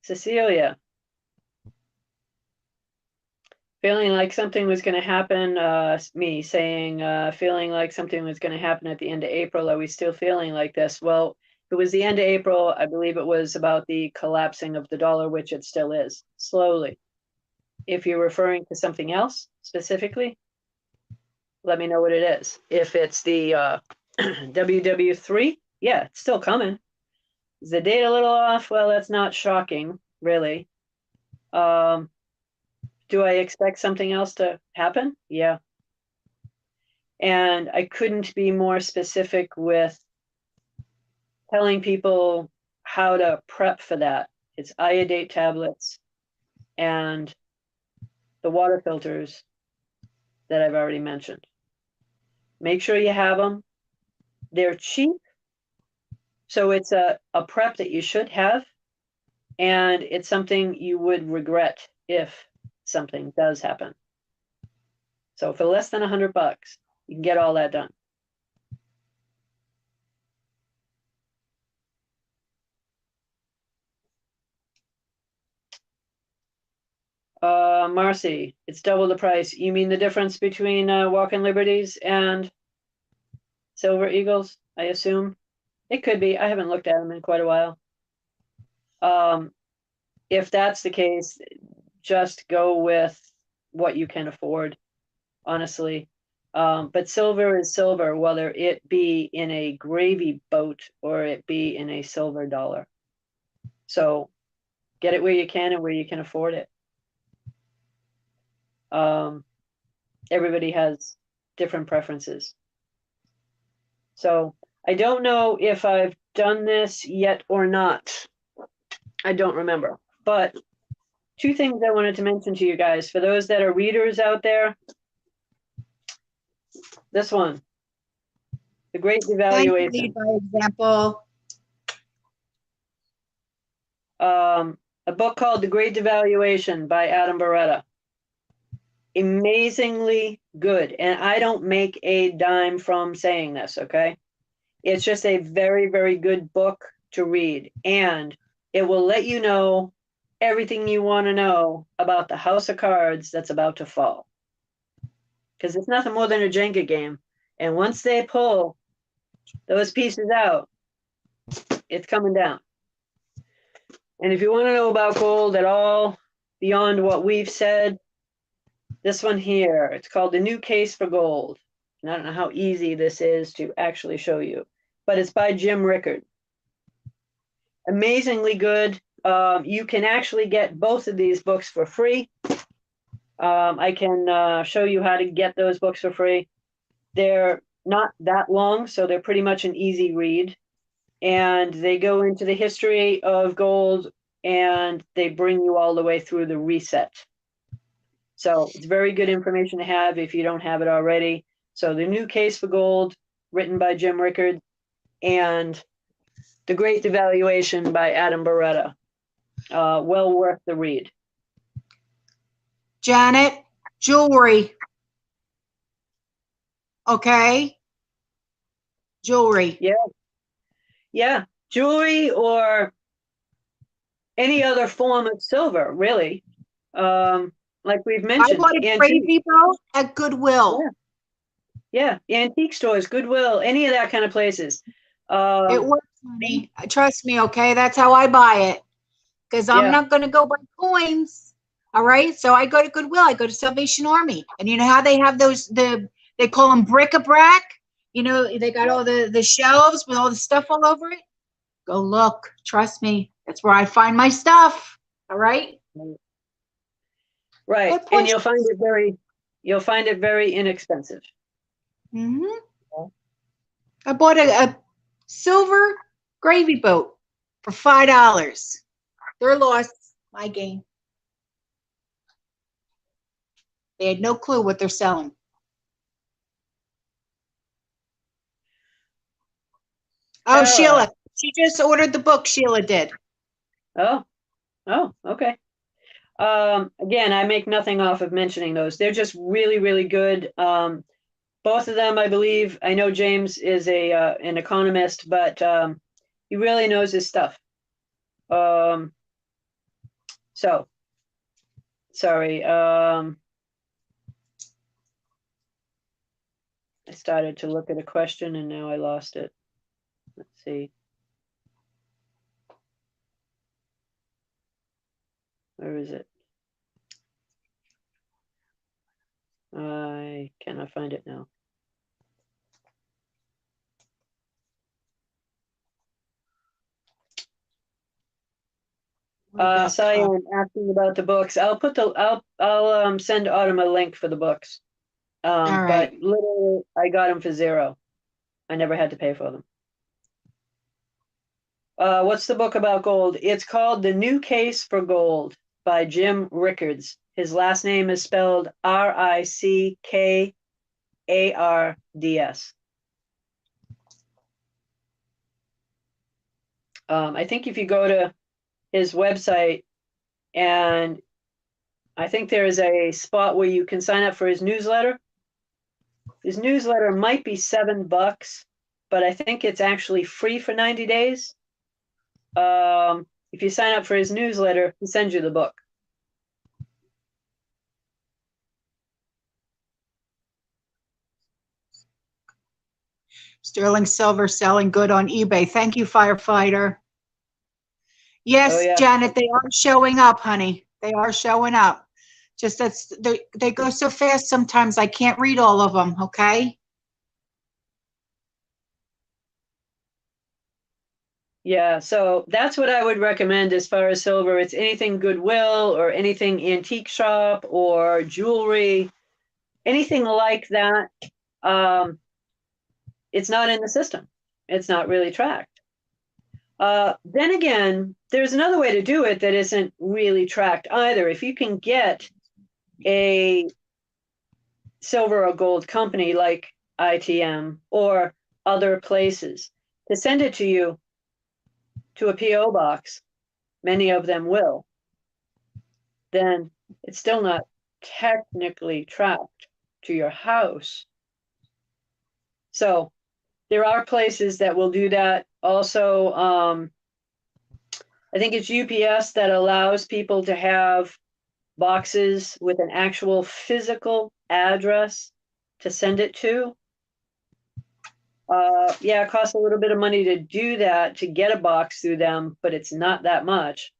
Cecilia, feeling like something was going to happen, me saying, feeling like something was going to happen at the end of April. Are we still feeling like this? Well, it was the end of April. I believe it was about the collapsing of the dollar, which it still is, slowly. If you're referring to something else specifically, let me know what it is. If it's the WW3, yeah, it's still coming. Is the date a little off? Well, that's not shocking, really. Do I expect something else to happen? Yeah. And I couldn't be more specific with telling people how to prep for that. It's iodate tablets and the water filters that I've already mentioned. Make sure you have them. They're cheap, so it's a prep that you should have, and it's something you would regret if something does happen. So for less than $100, you can get all that done. Marcy, it's double the price. You mean the difference between Walking Liberties and Silver Eagles, I assume? It could be. I haven't looked at them in quite a while. If that's the case, just go with what you can afford, honestly. But silver is silver, whether it be in a gravy boat or it be in a silver dollar. So get it where you can and where you can afford it. Everybody has different preferences. So I don't know if I've done this yet or not. I don't remember. But two things I wanted to mention to you guys. For those that are readers out there, this one, The Great Devaluation. Thankfully, by example. A book called The Great Devaluation by Adam Beretta. Amazingly good. And I don't make a dime from saying this, okay? It's just a very, very good book to read. And it will let you know everything you want to know about the house of cards that's about to fall. Because it's nothing more than a Jenga game. And once they pull those pieces out, it's coming down. And if you want to know about gold at all, beyond what we've said, this one here, it's called The New Case for Gold. And I don't know how easy this is to actually show you, but it's by Jim Rickard. Amazingly good. You can actually get both of these books for free. I can show you how to get those books for free. They're not that long, so they're pretty much an easy read. And they go into the history of gold and they bring you all the way through the reset. So it's very good information to have if you don't have it already. So The New Case for Gold, written by Jim Rickard, and The Great Devaluation by Adam Beretta. Well worth the read. Janet, jewelry. Okay. Jewelry. Yeah. Yeah. Jewelry or any other form of silver, really. Like we've I mentioned. bought a crazy boat at Goodwill. Yeah. Antique stores, Goodwill, any of that kind of places. It works, honey. Trust me, okay? That's how I buy it. Because I'm not going to go buy coins. All right? So I go to Goodwill. I go to Salvation Army. And you know how they have those, they call them bric-a-brac? You know, they got all the shelves with all the stuff all over it. Go look. Trust me. That's where I find my stuff. All right? Right. And you'll find it very inexpensive. Mm-hmm. I bought a silver gravy boat for $5. Their loss, my gain. They had no clue what they're selling. Oh, Sheila. She just ordered the book. Sheila did. Oh, okay. Again, I make nothing off of mentioning those. They're just really, really good. Both of them, I believe. I know James is an economist, but he really knows his stuff. So, sorry. I started to look at a question and now I lost it. Let's see. Where is it? I cannot find it now. Cyan asking about the books. I'll send Autumn a link for the books. But literally I got them for $0. I never had to pay for them. What's the book about gold? It's called The New Case for Gold by Jim Rickards. His last name is spelled Rickards. I think if you go to his website, and I think there is a spot where you can sign up for his newsletter. His newsletter might be $7, but I think it's actually free for 90 days. If you sign up for his newsletter, he sends you the book. Sterling silver selling good on eBay. Thank you, firefighter. Yes, Oh, yeah. Janet, they are showing up, honey. They are showing up. Just they go so fast sometimes I can't read all of them, okay? Yeah, so that's what I would recommend as far as silver. It's anything Goodwill or anything antique shop or jewelry, anything like that. It's not in the system. It's not really tracked. Then again, there's another way to do it that isn't really tracked either. If you can get a silver or gold company like ITM or other places to send it to you to a PO box, many of them will, then it's still not technically tracked to your house. So there are places that will do that. Also, I think it's UPS that allows people to have boxes with an actual physical address to send it to. Yeah, it costs a little bit of money to do that, to get a box through them, but it's not that much.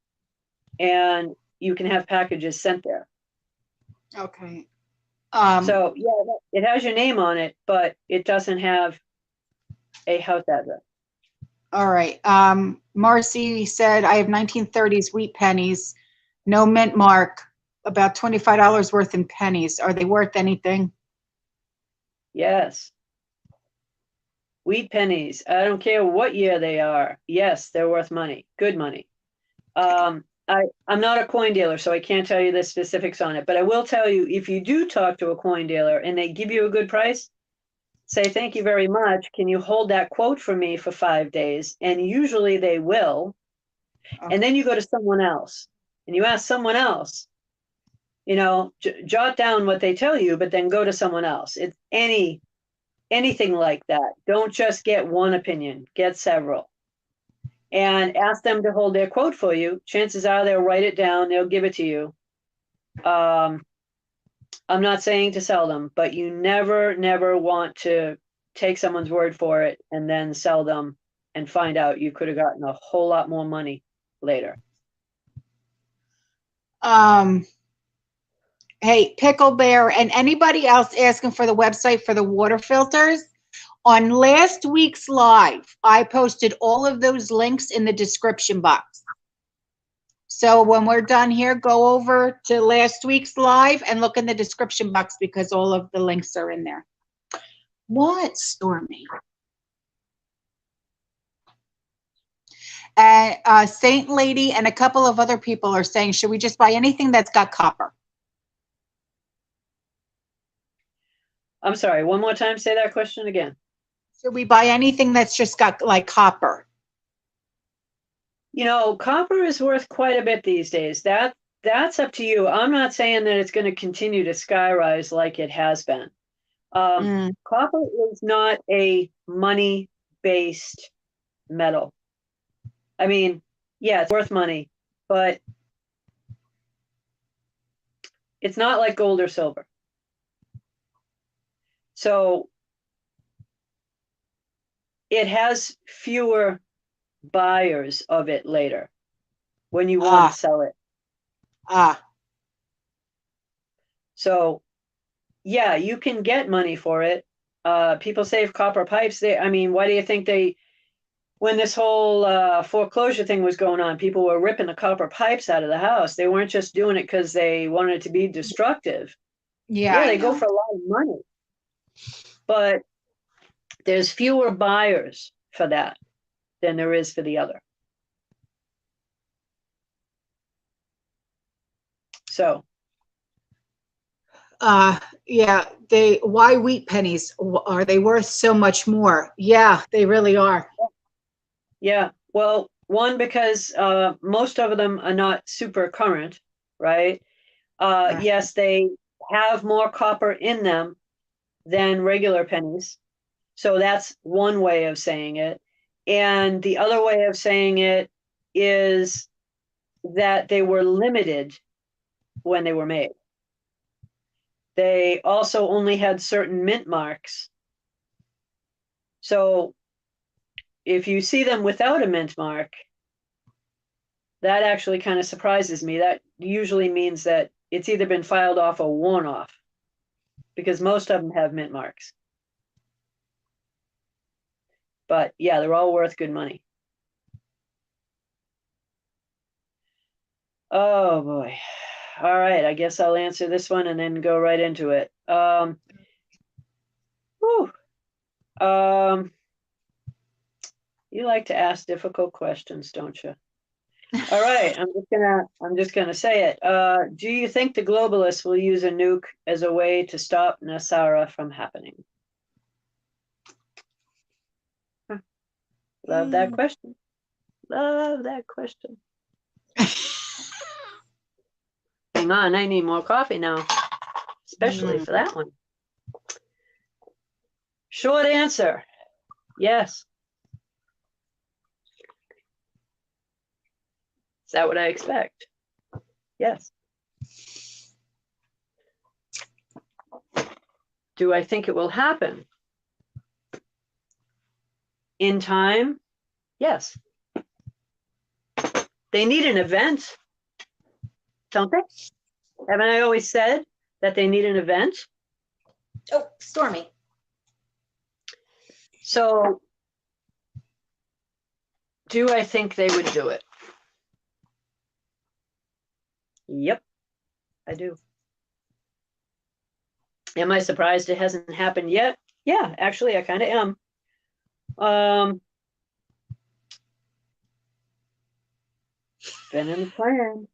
And you can have packages sent there. Okay. So yeah, it has your name on it, but it doesn't have a house address. All right. Marcy said, I have 1930s wheat pennies, no mint mark, about $25 worth in pennies. Are they worth anything? Yes. Wheat pennies. I don't care what year they are. Yes, they're worth money. Good money. I'm not a coin dealer, so I can't tell you the specifics on it, but I will tell you, if you do talk to a coin dealer and they give you a good price, say, thank you very much. Can you hold that quote for me for 5 days? And usually they will. Okay. And then you go to someone else and you ask someone else, jot down what they tell you, but then go to someone else. It's anything like that. Don't just get one opinion, get several. And ask them to hold their quote for you. Chances are they'll write it down, they'll give it to you. I'm not saying to sell them, but you never want to take someone's word for it and then sell them and find out you could have gotten a whole lot more money later. Hey, Pickle Bear and anybody else asking for the website for the water filters, on last week's live, I posted all of those links in the description box. So when we're done here, go over to last week's live and look in the description box because all of the links are in there. What, Stormy? Saint Lady and a couple of other people are saying, should we just buy anything that's got copper? I'm sorry, one more time, say that question again. Should we buy anything that's just got like copper? Copper is worth quite a bit these days. That's up to you. I'm not saying that it's going to continue to skyrise like it has been. Copper is not a money-based metal. I mean, yeah, it's worth money, but it's not like gold or silver. So it has fewer buyers of it later when you want to sell it. So yeah, you can get money for it. People save copper pipes. Why do you think when this whole foreclosure thing was going on, people were ripping the copper pipes out of the house? They weren't just doing it because they wanted it to be destructive. Yeah, they go for a lot of money. But there's fewer buyers for that than there is for the other. So. Yeah, why wheat pennies? Are they worth so much more? Yeah, they really are. Yeah, well, one, because most of them are not super current, right? Yes, they have more copper in them than regular pennies. So that's one way of saying it. And the other way of saying it is that they were limited when they were made. They also only had certain mint marks. So if you see them without a mint mark, that actually kind of surprises me. That usually means that it's either been filed off or worn off, because most of them have mint marks. But yeah, they're all worth good money. Oh boy. All right, I guess I'll answer this one and then go right into it. You like to ask difficult questions, don't you? All right, I'm just gonna say it. Do you think the globalists will use a nuke as a way to stop Nasara from happening? Love that question. Love that question. Hang on, I need more coffee now, especially for that one. Short answer, yes. Is that what I expect? Yes. Do I think it will happen? In time? Yes. They need an event, don't they? Haven't I always said that they need an event? Oh, Stormy. So, do I think they would do it? Yep, I do. Am I surprised it hasn't happened yet? Yeah, actually, I kind of am. Been in the plan.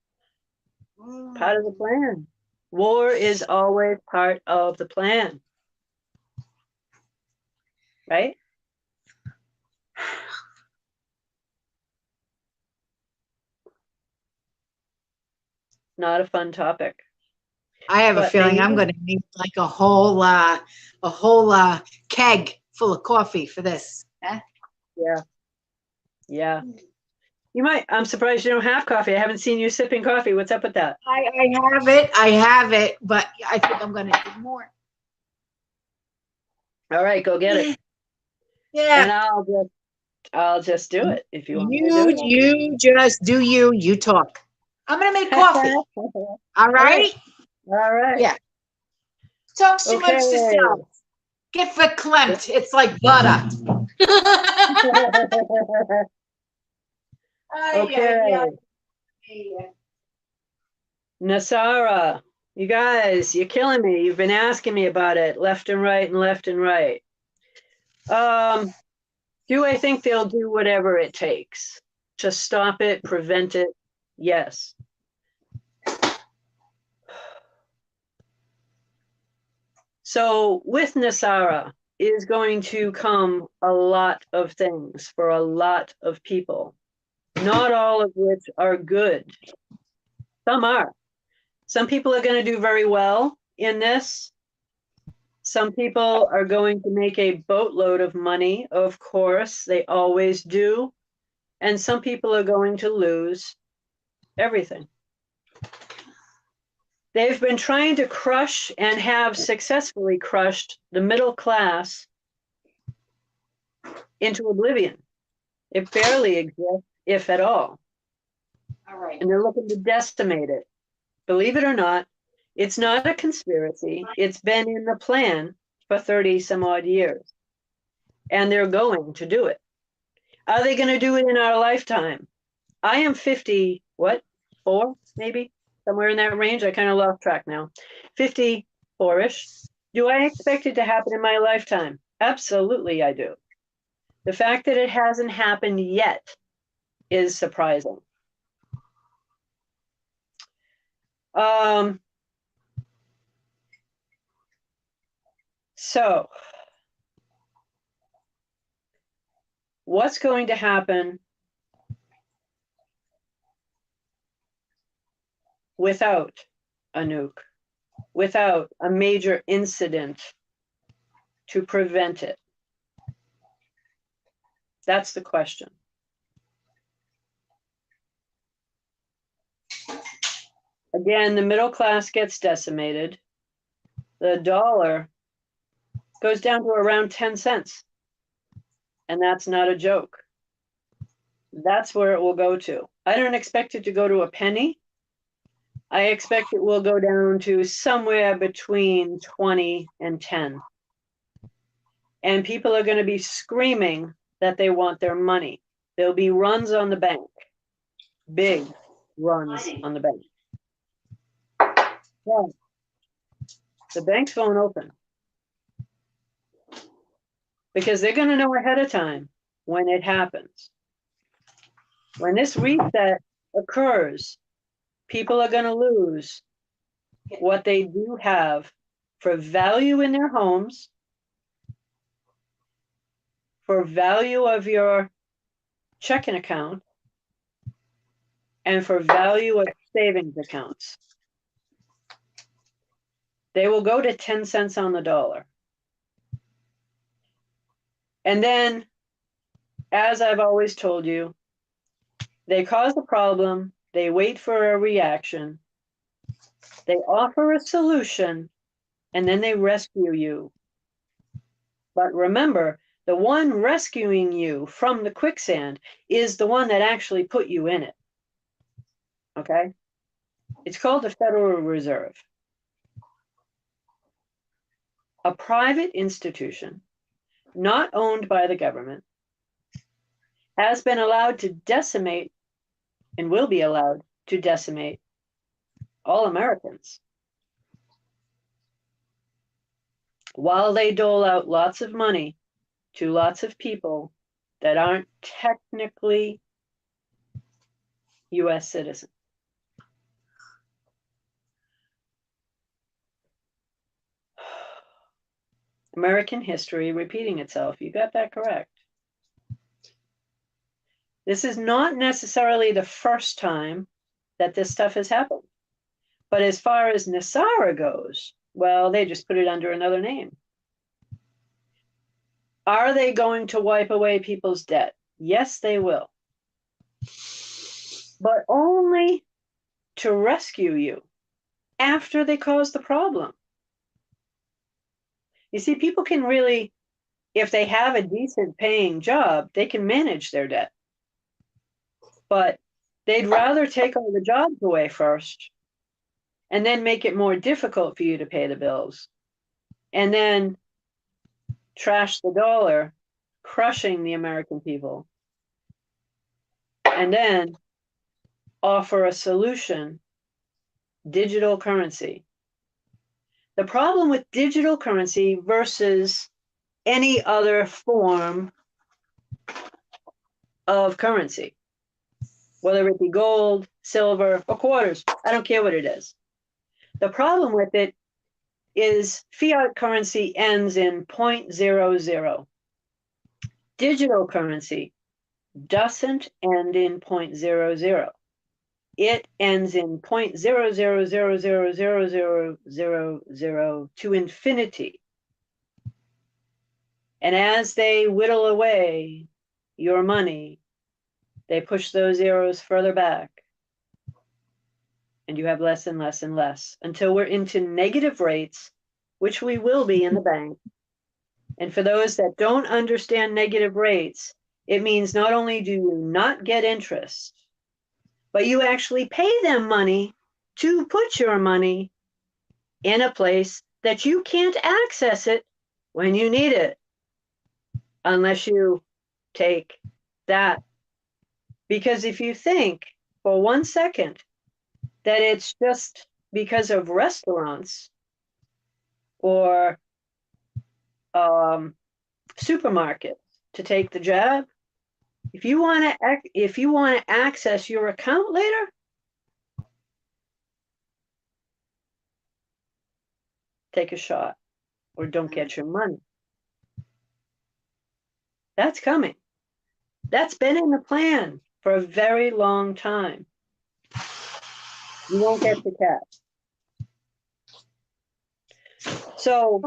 Part of the plan. War is always part of the plan. Right? Not a fun topic. I have a feeling I'm going to need like a whole keg full of coffee for this. Huh? Yeah. Yeah. You might. I'm surprised you don't have coffee. I haven't seen you sipping coffee. What's up with that? I have it, but I think I'm going to need more. All right, go get it. Yeah. And I'll just do it if you want me to do it. You just do you. You talk. I'm going to make coffee. All right? All right. Yeah. Talks too much to self. Get verklempt. It's like butter. Okay. Nasara, you guys, you're killing me. You've been asking me about it left and right and left and right. Do I think they'll do whatever it takes to stop it, prevent it? Yes. So with Nasara is going to come a lot of things for a lot of people, not all of which are good. Some are. Some people are going to do very well in this. Some people are going to make a boatload of money, of course, they always do. And some people are going to lose everything. They've been trying to crush and have successfully crushed the middle class into oblivion. It barely exists, if at all. All right. And they're looking to decimate it. Believe it or not, it's not a conspiracy. It's been in the plan for 30 some odd years. And they're going to do it. Are they going to do it in our lifetime? I am 50, what, 4 maybe? Somewhere in that range. I kind of lost track now. 54-ish. Do I expect it to happen in my lifetime? Absolutely, I do. The fact that it hasn't happened yet is surprising. So what's going to happen without a nuke, without a major incident to prevent it? That's the question. Again, the middle class gets decimated. The dollar goes down to around 10 cents. And that's not a joke. That's where it will go to. I don't expect it to go to a penny. I expect it will go down to somewhere between 20 and 10. And people are going to be screaming that they want their money. There'll be runs on the bank, big runs on the bank. Yeah. The banks won't open because they're going to know ahead of time when it happens. When this reset occurs, people are going to lose what they do have for value in their homes, for value of your checking account, and for value of savings accounts. They will go to 10 cents on the dollar. And then, as I've always told you, they cause a problem, they wait for a reaction, they offer a solution, and then they rescue you. But remember, the one rescuing you from the quicksand is the one that actually put you in it. Okay? It's called the Federal Reserve. A private institution, not owned by the government, has been allowed to decimate and will be allowed to decimate all Americans, while they dole out lots of money to lots of people that aren't technically US citizens. American history repeating itself. You got that correct. This is not necessarily the first time that this stuff has happened. But as far as NESARA goes, well, they just put it under another name. Are they going to wipe away people's debt? Yes, they will. But only to rescue you after they cause the problem. You see, people can really, if they have a decent paying job, they can manage their debt. But they'd rather take all the jobs away first and then make it more difficult for you to pay the bills, and then trash the dollar, crushing the American people, and then offer a solution, digital currency. The problem with digital currency versus any other form of currency, whether it be gold, silver, or quarters, I don't care what it is. The problem with it is fiat currency ends in 0.00. Digital currency doesn't end in 0.00. It ends in 0.00000000 to infinity. And as they whittle away your money, they push those zeros further back. And you have less and less and less until we're into negative rates, which we will be in the bank. And for those that don't understand negative rates, it means not only do you not get interest, but you actually pay them money to put your money in a place that you can't access it when you need it, unless you take that. Because if you think for 1 second that it's just because of restaurants or supermarkets to take the jab, if you want to access your account later, take a shot or don't get your money. That's coming. That's been in the plan for a very long time. You won't get the cash. So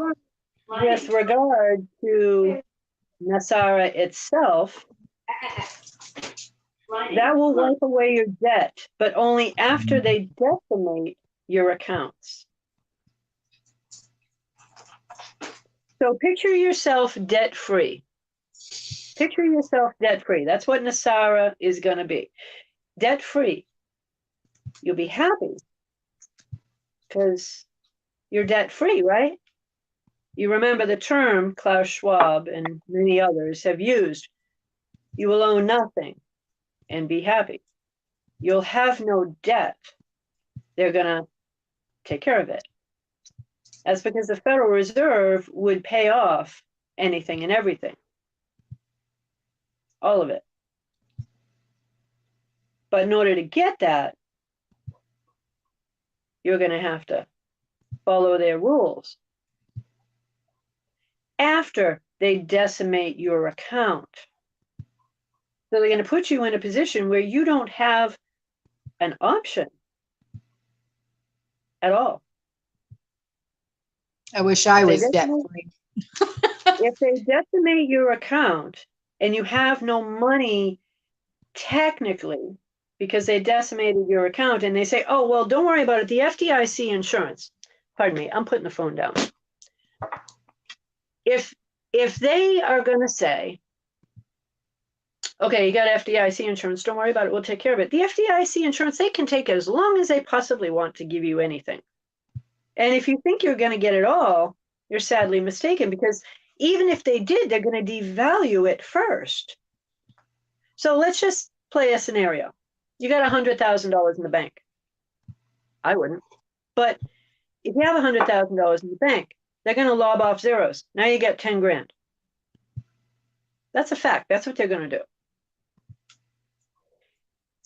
with regard to NESARA itself, that will wipe away your debt, but only after they decimate your accounts. So picture yourself debt-free. Picture yourself debt-free. That's what NESARA is going to be. Debt-free. You'll be happy because you're debt-free, right? You remember the term Klaus Schwab and many others have used. You will owe nothing and be happy. You'll have no debt. They're going to take care of it. That's because the Federal Reserve would pay off anything and everything. All of it. But in order to get that, you're going to have to follow their rules. After they decimate your account, so they're going to put you in a position where you don't have an option at all. I wish I was debt-free. If they decimate your account and you have no money technically because they decimated your account and they say, oh, well, don't worry about it. The FDIC insurance, pardon me, I'm putting the phone down. If they are going to say, okay, you got FDIC insurance, don't worry about it, we'll take care of it. The FDIC insurance, they can take as long as they possibly want to give you anything. And if you think you're going to get it all, you're sadly mistaken, because even if they did, they're going to devalue it first. So let's just play a scenario. You got $100,000 in the bank. I wouldn't. But if you have $100,000 in the bank, they're going to lob off zeros. Now you get 10 grand. That's a fact. That's what they're going to do.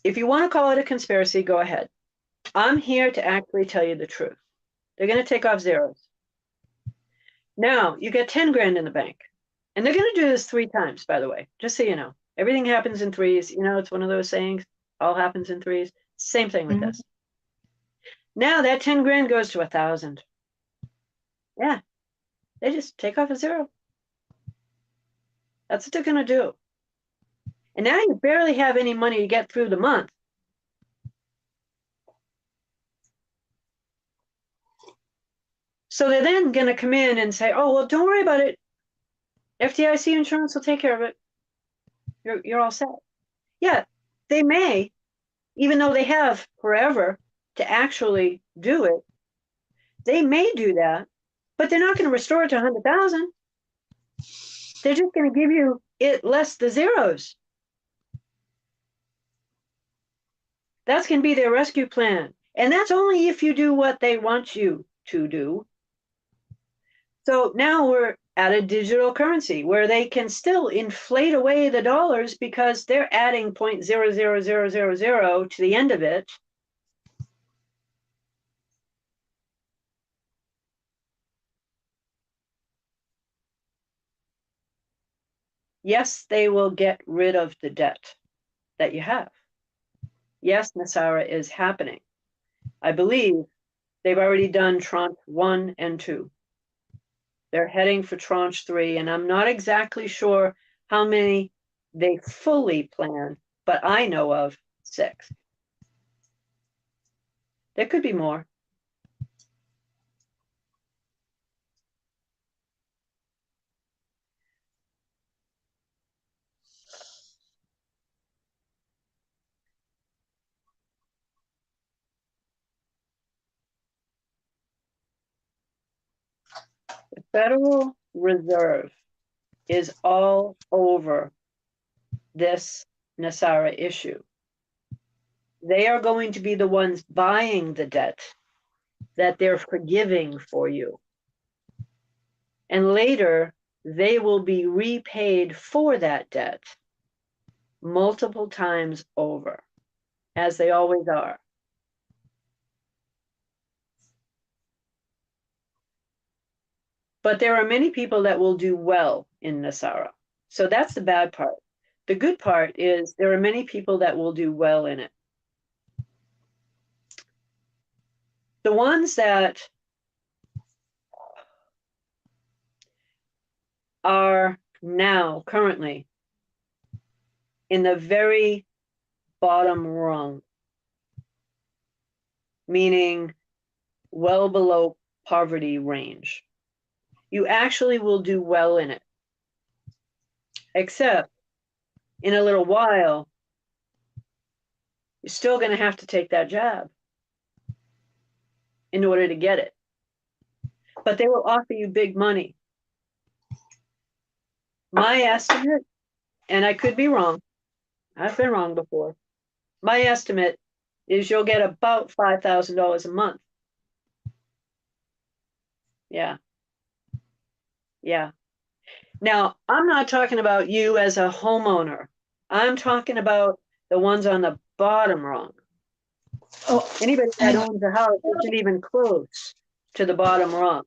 If you want to call it a conspiracy, go ahead. I'm here to actually tell you the truth. They're going to take off zeros. Now you get 10 grand in the bank. And they're going to do this 3 times, by the way, just so you know. Everything happens in threes. You know, it's one of those sayings, all happens in threes. Same thing with this. Now that 10 grand goes to 1,000. Yeah, they just take off a zero. That's what they're going to do. And now you barely have any money to get through the month. So they're then going to come in and say, oh, well, don't worry about it. FDIC insurance will take care of it. You're all set. Yeah, they may, even though they have forever to actually do it, they may do that, but they're not going to restore it to 100,000. They're just going to give you it less the zeros. That's going to be their rescue plan. And that's only if you do what they want you to do. So now we're at a digital currency where they can still inflate away the dollars because they're adding 0.00000 to the end of it. Yes, they will get rid of the debt that you have. Yes, NESARA is happening. I believe they've already done tranche 1 and 2. They're heading for tranche 3, and I'm not exactly sure how many they fully plan, but I know of 6. There could be more. The Federal Reserve is all over this NESARA issue. They are going to be the ones buying the debt that they're forgiving for you. And later, they will be repaid for that debt multiple times over, as they always are. But there are many people that will do well in Nasara. So that's the bad part. The good part is there are many people that will do well in it. The ones that are now currently in the very bottom rung, meaning well below poverty range, you actually will do well in it. Except in a little while, you're still going to have to take that job in order to get it. But they will offer you big money. My estimate, and I could be wrong, I've been wrong before. My estimate is you'll get about $5,000 a month. Yeah. Yeah. Now, I'm not talking about you as a homeowner. I'm talking about the ones on the bottom rung. Oh, Anybody that owns a house isn't even close to the bottom rung.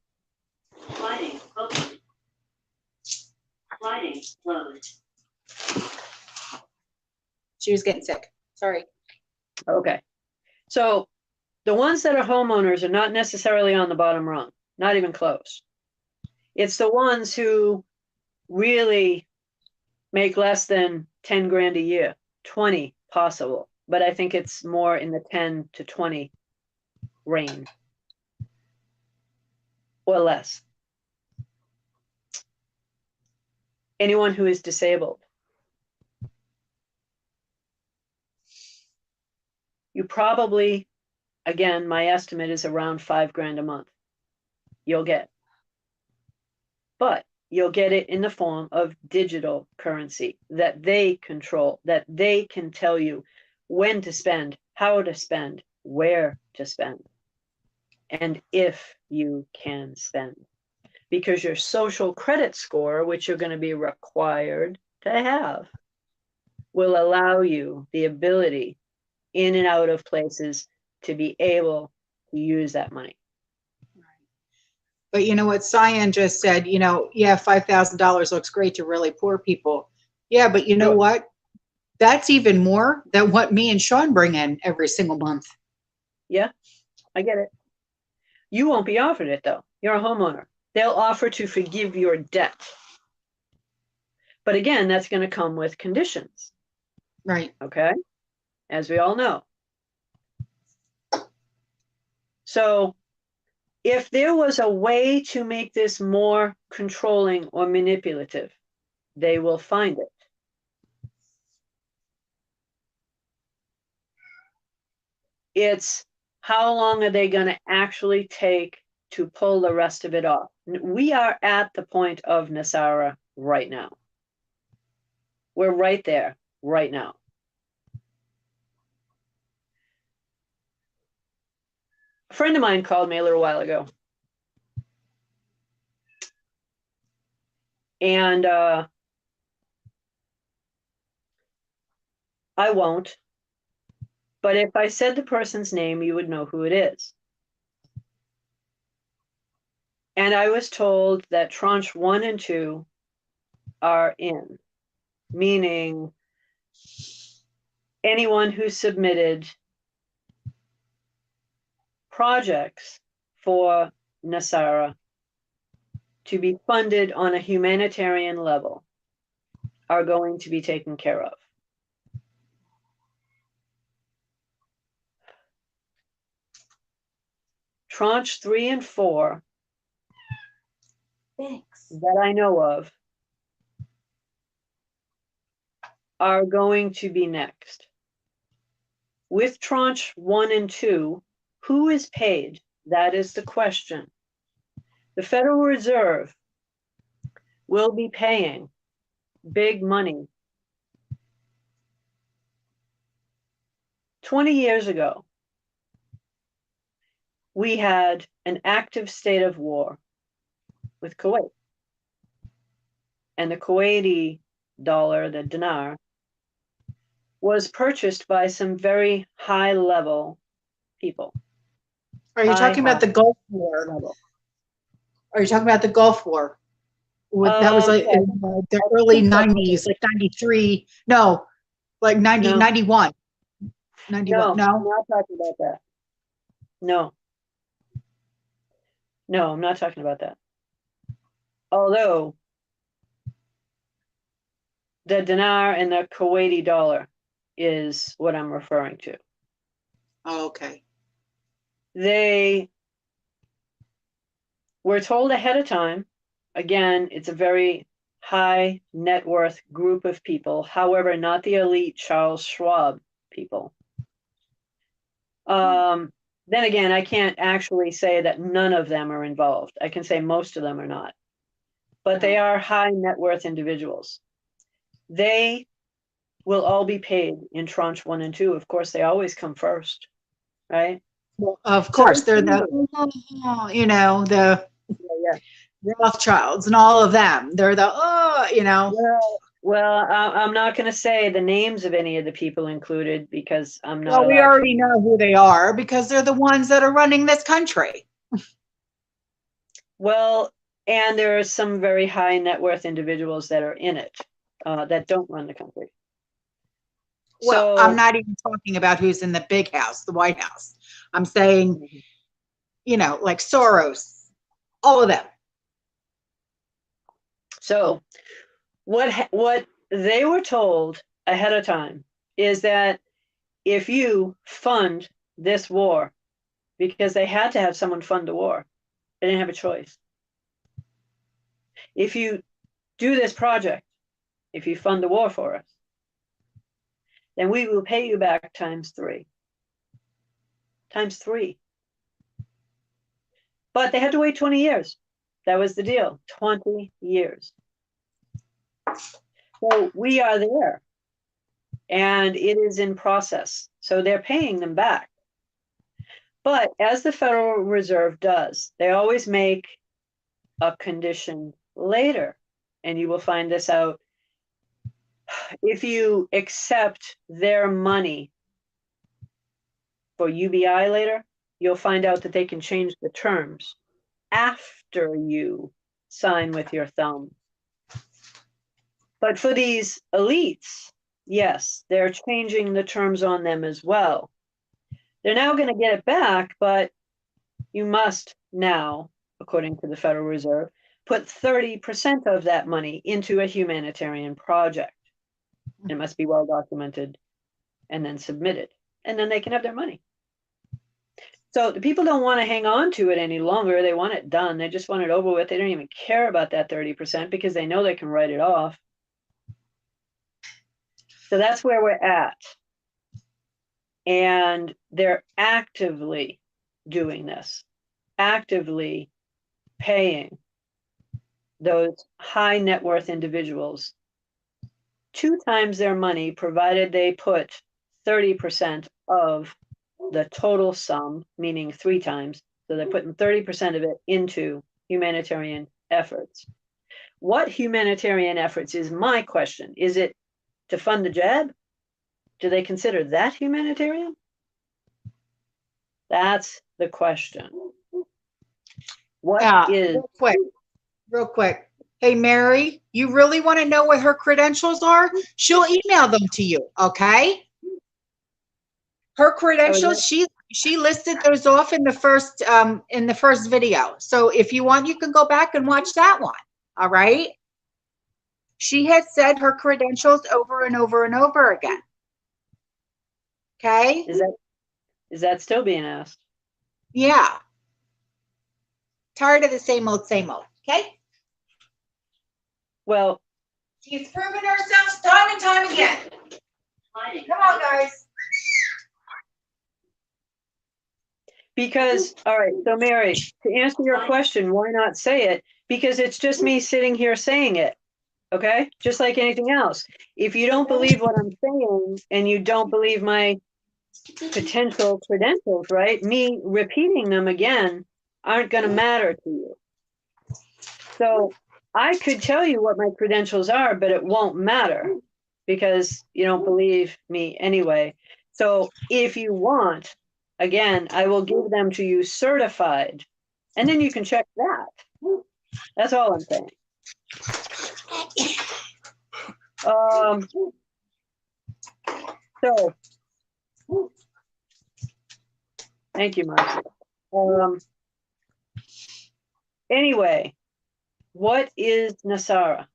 Sliding open. Sliding closed. she was getting sick. Sorry. Okay. So the ones that are homeowners are not necessarily on the bottom rung, not even close. It's the ones who really make less than 10 grand a year, 20 possible, but I think it's more in the 10 to 20 range or less. Anyone who is disabled. You probably, again, my estimate is around 5 grand a month. You'll get. But you'll get it in the form of digital currency that they control, that they can tell you when to spend, how to spend, where to spend, and if you can spend. Because your social credit score, which you're going to be required to have, will allow you the ability in and out of places to be able to use that money. But you know what Cyan just said, yeah, $5,000 looks great to really poor people. Yeah, but you know Sure. what? That's even more than what me and Sean bring in every single month. Yeah, I get it. You won't be offered it though. You're a homeowner. They'll offer to forgive your debt. But again, that's going to come with conditions. Right. Okay? As we all know. So if there was a way to make this more controlling or manipulative, they will find it. It's how long are they going to actually take to pull the rest of it off? We are at the point of Nasara right now. We're right there right now. A friend of mine called me a little while ago. And I won't. But if I said the person's name, you would know who it is. And I was told that tranche 1 and 2 are in, meaning anyone who submitted projects for Nasara to be funded on a humanitarian level are going to be taken care of. Tranche 3 and 4 Thanks. that I know of are going to be next. With tranche 1 and 2, who is paid? That is the question. The Federal Reserve will be paying big money. 20 years ago, we had an active state of war with Kuwait. And the Kuwaiti dollar, the dinar, was purchased by some very high-level people. Are you talking about the Gulf War level? Are you talking about the Gulf War? That was like Yeah. in the early 90s, like 93. No, like 90, No. 91. 91. No, I'm No? not talking about that. No. No, I'm not talking about that. Although the dinar and the Kuwaiti dollar is what I'm referring to. Oh, okay. They were told ahead of time. Again, it's a very high net worth group of people. However, not the elite Charles Schwab people. Then again, I can't actually say that none of them are involved. I can say most of them are not. But they are high net worth individuals. They will all be paid in tranche 1 and 2. Of course, they always come first, right? Well, of course, So they're the, you know, the yeah. Rothschilds and all of them. They're the, you know. Well, I'm not going to say the names of any of the people included because I'm not Well, we allowed already know who they are because they're the ones that are running this country. Well, and there are some very high net worth individuals that are in it that don't run the country. Well, So, I'm not even talking about who's in the big house, the White House. I'm saying, you know, like Soros, all of them. So what they were told ahead of time is that if you fund this war, because they had to have someone fund the war, they didn't have a choice. If you do this project, if you fund the war for us, then we will pay you back times 3. Times 3. But they had to wait 20 years. That was the deal. 20 years. So we are there. And it is in process. So they're paying them back. But as the Federal Reserve does, they always make a condition later. And you will find this out. If you accept their money for UBI later, you'll find out that they can change the terms after you sign with your thumb. But for these elites, yes, they're changing the terms on them as well. They're now going to get it back, but you must now, according to the Federal Reserve, put 30% of that money into a humanitarian project. It must be well documented and then submitted, and then they can have their money. So the people don't want to hang on to it any longer. They want it done. They just want it over with. They don't even care about that 30% because they know they can write it off. So that's where we're at. And they're actively doing this, actively paying those high net worth individuals 2 times their money, provided they put 30% of the total sum, meaning 3 times. So they're putting 30% of it into humanitarian efforts. What humanitarian efforts is my question? Is it to fund the jab? Do they consider that humanitarian? That's the question. What is Real quick. Hey, Mary, you really want to know what her credentials are? She'll email them to you, okay? Her credentials, she listed those off in the first video. So if you want, you can go back and watch that one. All right? She has said her credentials over and over and over again. Okay? Is that still being asked? Yeah. Tired of the same old, okay? Well, she's proven herself time and time again. Come on, guys. Because, all right, so Mary, to answer your question, why not say it? Because it's just me sitting here saying it, okay? Just like anything else. If you don't believe what I'm saying and you don't believe my potential credentials, right? Me repeating them again aren't going to matter to you. So I could tell you what my credentials are, but it won't matter because you don't believe me anyway. So if you want, again, I will give them to you certified And then you can check that. That's all I'm saying. So, thank you, Marcy. Anyway, what is NESARA?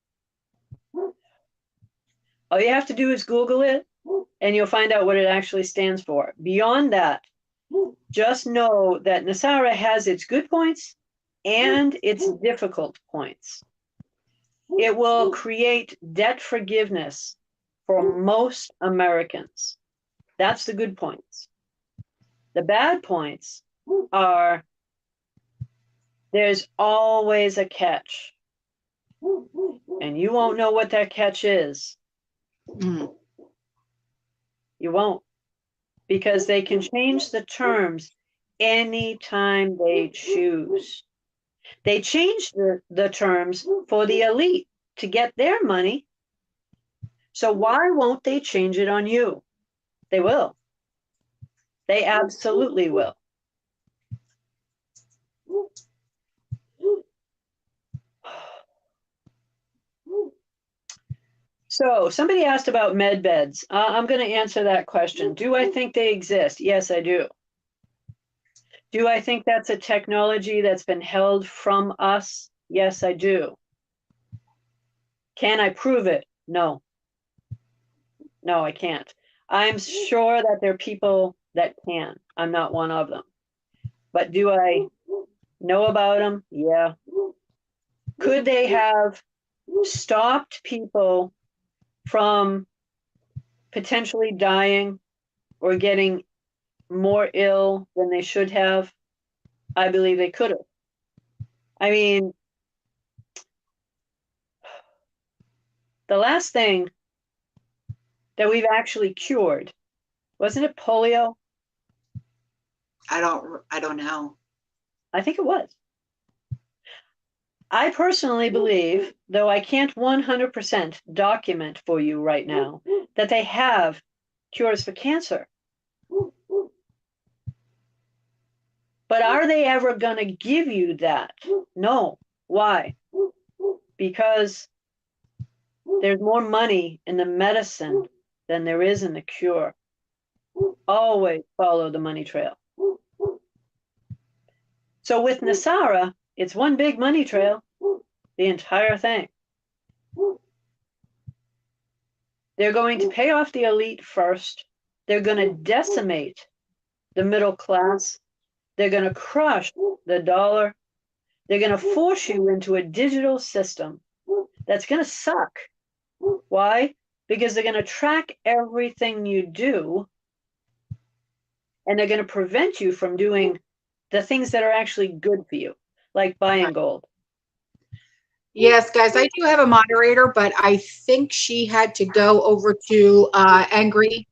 All you have to do is Google it, and you'll find out what it actually stands for. Beyond that, just know that NESARA has its good points and its difficult points. It will create debt forgiveness for most Americans. That's the good points. The bad points are there's always a catch. And you won't know what that catch is. Mm. You won't. Because they can change the terms anytime they choose. They change the terms for the elite to get their money. So why won't they change it on you? They will. They absolutely will. So somebody asked about med beds. I'm going to answer that question. Do I think they exist? Yes, I do. Do I think that's a technology that's been held from us? Yes, I do. Can I prove it? No. No, I can't. I'm sure that there are people that can. I'm not one of them. But do I know about them? Yeah. Could they have stopped people from potentially dying or getting more ill than they should have? I believe they could have. I mean, the last thing that we've actually cured, wasn't it polio? I don't know. I think it was. I personally believe, though I can't 100% document for you right now, that they have cures for cancer. But are they ever going to give you that? No. Why? Because there's more money in the medicine than there is in the cure. Always follow the money trail. So with NESARA, it's one big money trail, the entire thing. They're going to pay off the elite first. They're going to decimate the middle class. They're going to crush the dollar. They're going to force you into a digital system that's going to suck. Why? Because they're going to track everything you do, and they're going to prevent you from doing the things that are actually good for you, like buying gold. Yes, guys, I do have a moderator, but I think she had to go over to Angry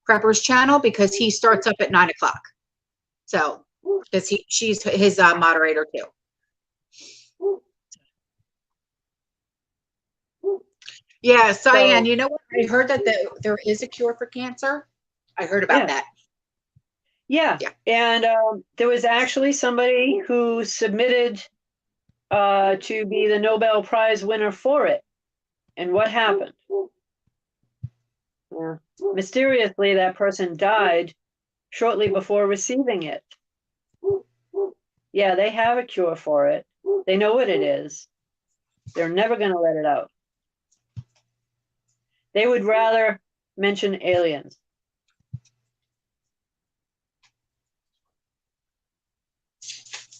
Prepper's channel because he starts up at 9 o'clock. So, because she's his moderator too. Yeah, Cyan, you know what? I heard that there is a cure for cancer. I heard about that. Yeah. And there was actually somebody who submitted to be the Nobel Prize winner for it. And what happened? Yeah. Mysteriously, that person died shortly before receiving it. Yeah, they have a cure for it. They know what it is. They're never going to let it out. They would rather mention aliens.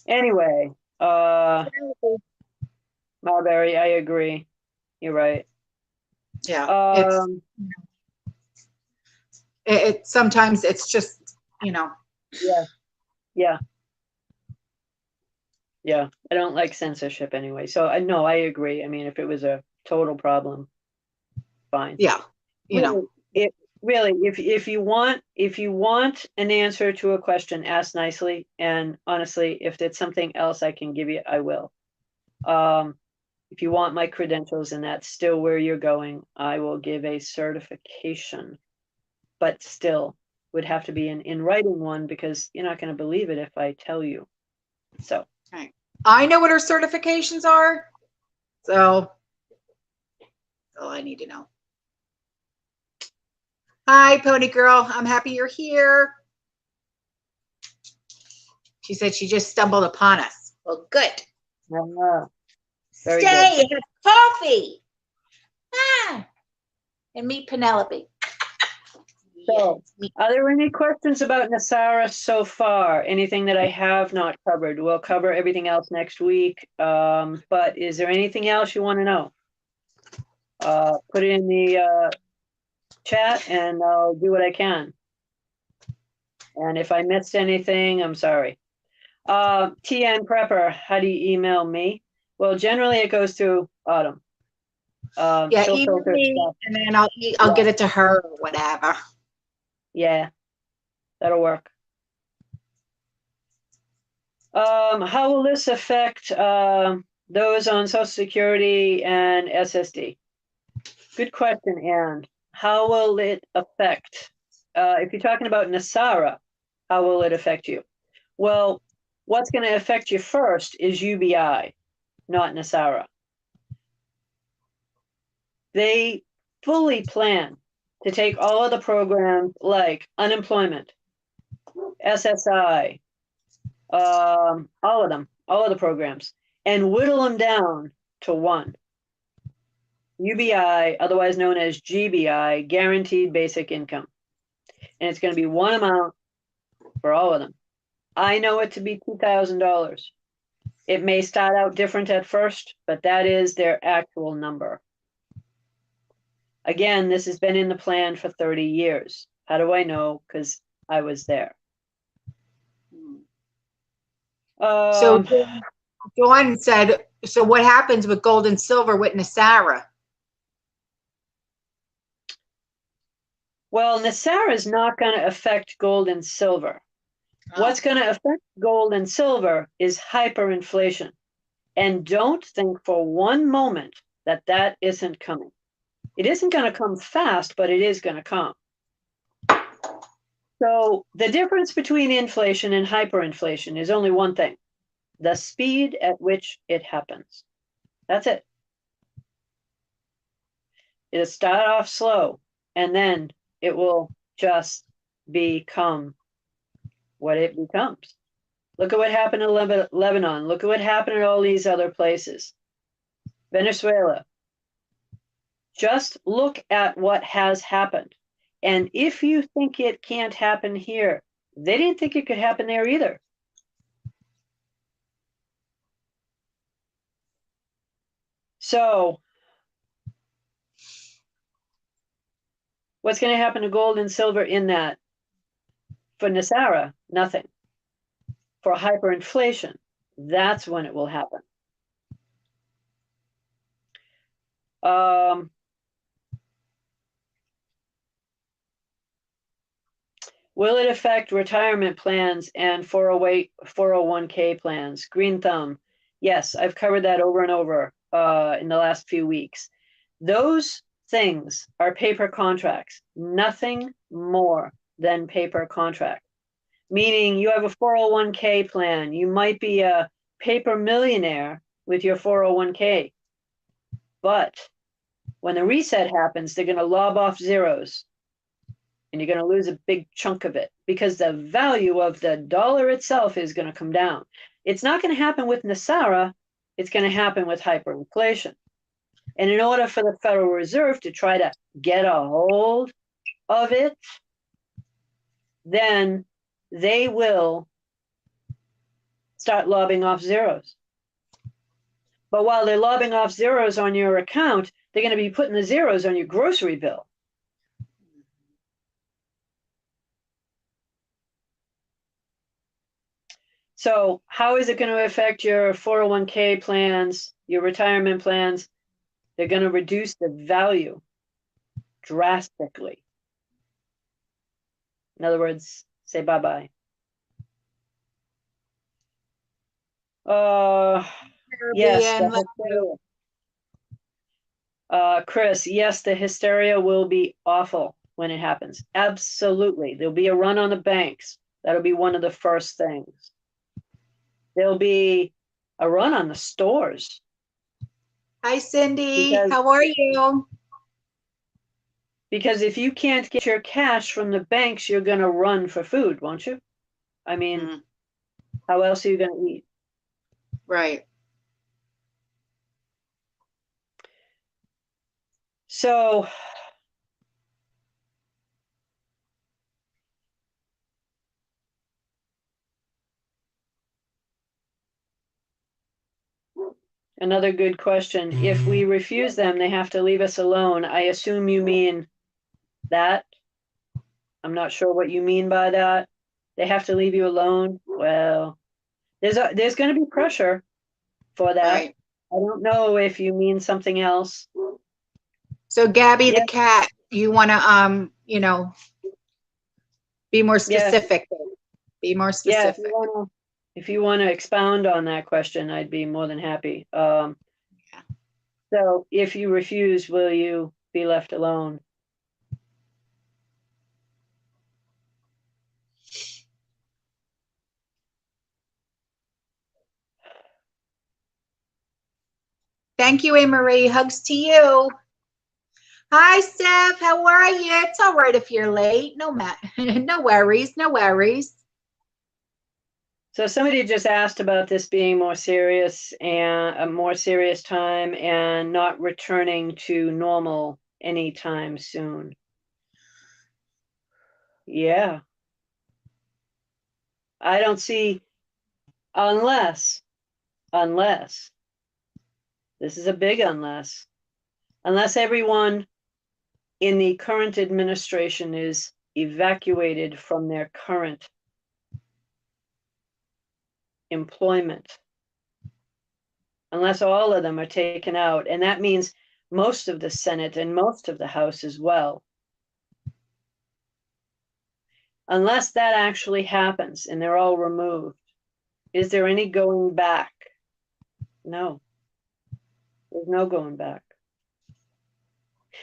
Anyway, Marbury, I agree. You're right. Yeah. It sometimes it's just, Yeah. I don't like censorship anyway. So I agree. I mean, if it was a total problem, fine. Yeah. Really, if you want an answer to a question, ask nicely. And honestly, if it's something else I can give you, I will. If you want my credentials and that's still where you're going, I will give a certification, but still would have to be an in writing one because you're not going to believe it if I tell you. So Okay. I know what her certifications are. So that's all I need to know. Hi, Pony Girl. I'm happy you're here. She said she just stumbled upon us. Well, good. Very Stay, have coffee. Ah, and meet Penelope. So, Yes. are there any questions about Nasara so far? Anything that I have not covered? We'll cover everything else next week. But is there anything else you want to know? Put it in the chat and I'll do what I can. And if I missed anything, I'm sorry. TN Prepper, how do you email me? Well, generally it goes through Autumn. Yeah, she'll email filter me, stuff. and then I'll get it to her or whatever. Yeah, that'll work. How will this affect those on Social Security and SSD? Good question, Anne. How will it affect? If you're talking about Nasara, how will it affect you? Well, what's going to affect you first is UBI, not Nasara. They fully plan to take all of the programs like unemployment, SSI, all of them, all of the programs, and whittle them down to one. UBI, otherwise known as GBI, Guaranteed Basic Income. And it's going to be one amount for all of them. I know it to be $2,000. It may start out different at first, but that is their actual number. Again, this has been in the plan for 30 years. How do I know? Because I was there. So Dawn said, so what happens with gold and silver with Nasara? Well, Nasara is not going to affect gold and silver. What's going to affect gold and silver is hyperinflation. And don't think for one moment that that isn't coming. It isn't going to come fast, but it is going to come. So the difference between inflation and hyperinflation is only one thing: the speed at which it happens. That's it. It'll start off slow, and then it will just become what it becomes. Look at what happened in Lebanon. Look at what happened in all these other places. Venezuela. Just look at what has happened. And if you think it can't happen here, they didn't think it could happen there either. So what's going to happen to gold and silver in that? For Nasara, nothing. For hyperinflation, that's when it will happen. Will it affect retirement plans and 401k plans? Green thumb. Yes, I've covered that over and over in the last few weeks. Those things are paper contracts, nothing more than paper contract. Meaning you have a 401k plan. You might be a paper millionaire with your 401k. But when the reset happens, they're going to lob off zeros. And you're going to lose a big chunk of it because the value of the dollar itself is going to come down. It's not going to happen with Nasara. It's going to happen with hyperinflation. And in order for the Federal Reserve to try to get a hold of it, then they will start lobbing off zeros. But while they're lobbing off zeros on your account, they're going to be putting the zeros on your grocery bill. So how is it going to affect your 401k plans, your retirement plans? They're going to reduce the value drastically. In other words, say bye-bye. Yes. Chris, yes, the hysteria will be awful when it happens. Absolutely. There'll be a run on the banks. That'll be one of the first things. There'll be a run on the stores. Hi, Cindy. Because- How are you? Because if you can't get your cash from the banks, you're going to run for food, won't you? I mean, how else are you going to eat? Right. So another good question. If we refuse them, they have to leave us alone. I assume you mean that. I'm not sure what you mean by that. They have to leave you alone. Well, there's going to be pressure for that. Right. I don't know if you mean something else. So Gabby Yeah. the cat, you want to, be more specific. Be more Yeah, specific. if you want to expound on that question, I'd be more than happy. So if you refuse, will you be left alone? Thank you, Anne-Marie. Hugs to you. Hi, Steph. How are you? It's all right if you're late. No worries. No worries. So somebody just asked about this being more serious and a more serious time and not returning to normal anytime soon. Yeah. I don't see, unless, this is a big unless everyone in the current administration is evacuated from their current employment, unless all of them are taken out, and that means most of the Senate and most of the House as well. Unless that actually happens and they're all removed, is there any going back? No, there's no going back.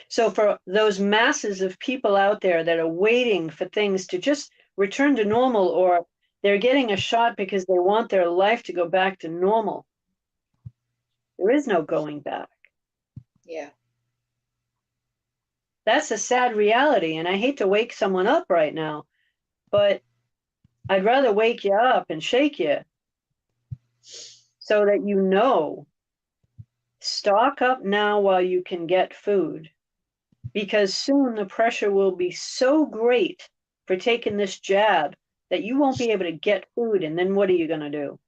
So for those masses of people out there that are waiting for things to just return to normal, or they're getting a shot because they want their life to go back to normal, there is no going back. Yeah. That's a sad reality, and I hate to wake someone up right now, but I'd rather wake you up and shake you so that you know, stock up now while you can get food, because soon the pressure will be so great for taking this jab that you won't be able to get food, and then what are you going to do?